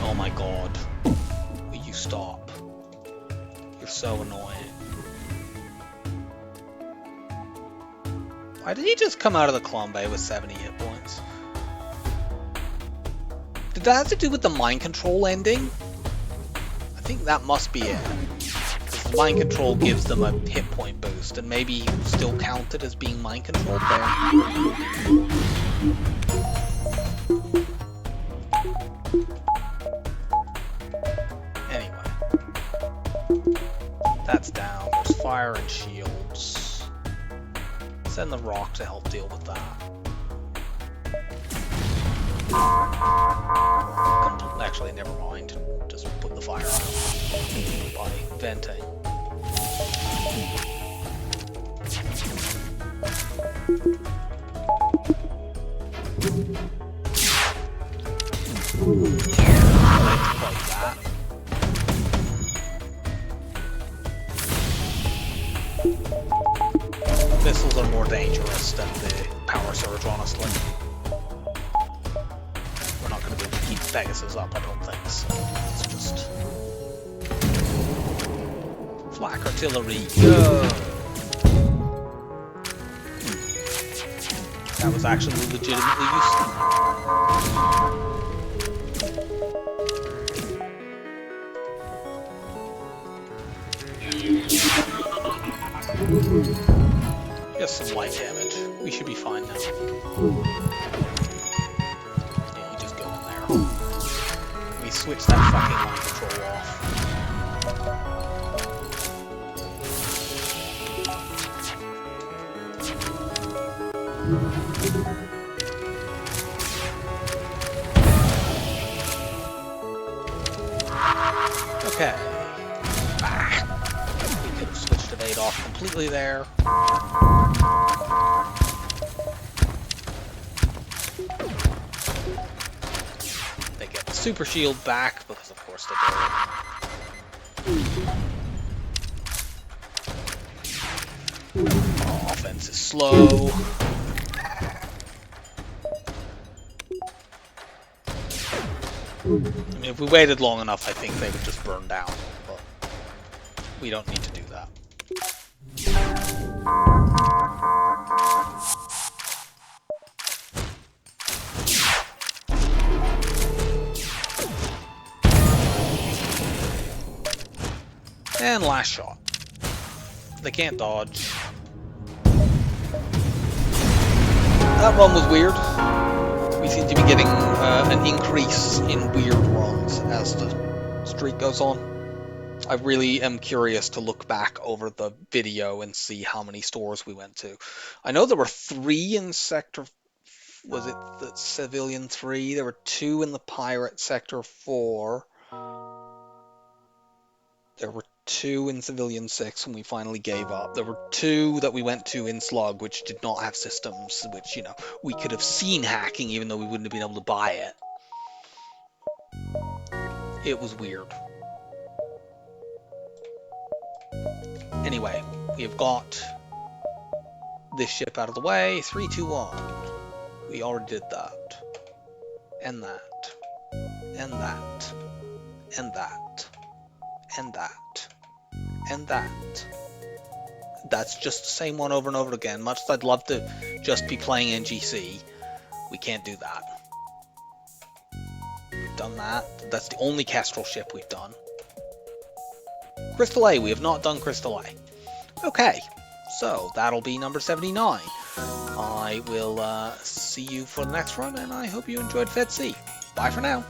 Oh my god. Will you stop? You're so annoying. Why did he just come out of the Clombe with 70 hit points? Did that have to do with the mind control ending? I think that must be it. Because the mind control gives them a hit point boost, and maybe he still counted as being mind controlled there. That's down. There's fire and shields. Send the rock to help deal with that. Actually, never mind. Just put the fire out by venting. Like that. Missiles are more dangerous than the power surge, honestly. We're not going to be able to keep Pegasus up, I don't think, so it's just... Flak artillery, go! That was actually legitimately useful. Just some light damage. We should be fine now. Yeah, you just go in there. We switch that fucking mind control off. Okay. We could have switched evade off completely there. They get the super shield back because of course they do. Offense is slow. I mean, if we waited long enough, I think they would just burn down, but we don't need to do that. And last shot. They can't dodge. That run was weird. We seem to be getting an increase in weird runs as the streak goes on. I really am curious to look back over the video and see how many stores we went to. I know there were 3 in Sector... Was it the Civilian 3? There were 2 in the Pirate Sector 4. There were 2 in Civilian 6 when we finally gave up. There were 2 that we went to in Slug, which did not have systems, which, you know, we could have seen hacking even though we wouldn't have been able to buy it. It was weird. Anyway, we've got this ship out of the way. 3, 2, 1. We already did that. And that. And that. And that. And that. And that. That's just the same one over and over again. Much as I'd love to just be playing NGC, we can't do that. We've done that. That's the only Kestrel ship we've done. Crystal A, we have not done Crystal A. Okay, so that'll be number 79. I will see you for the next run, and I hope you enjoyed Fed C. Bye for now.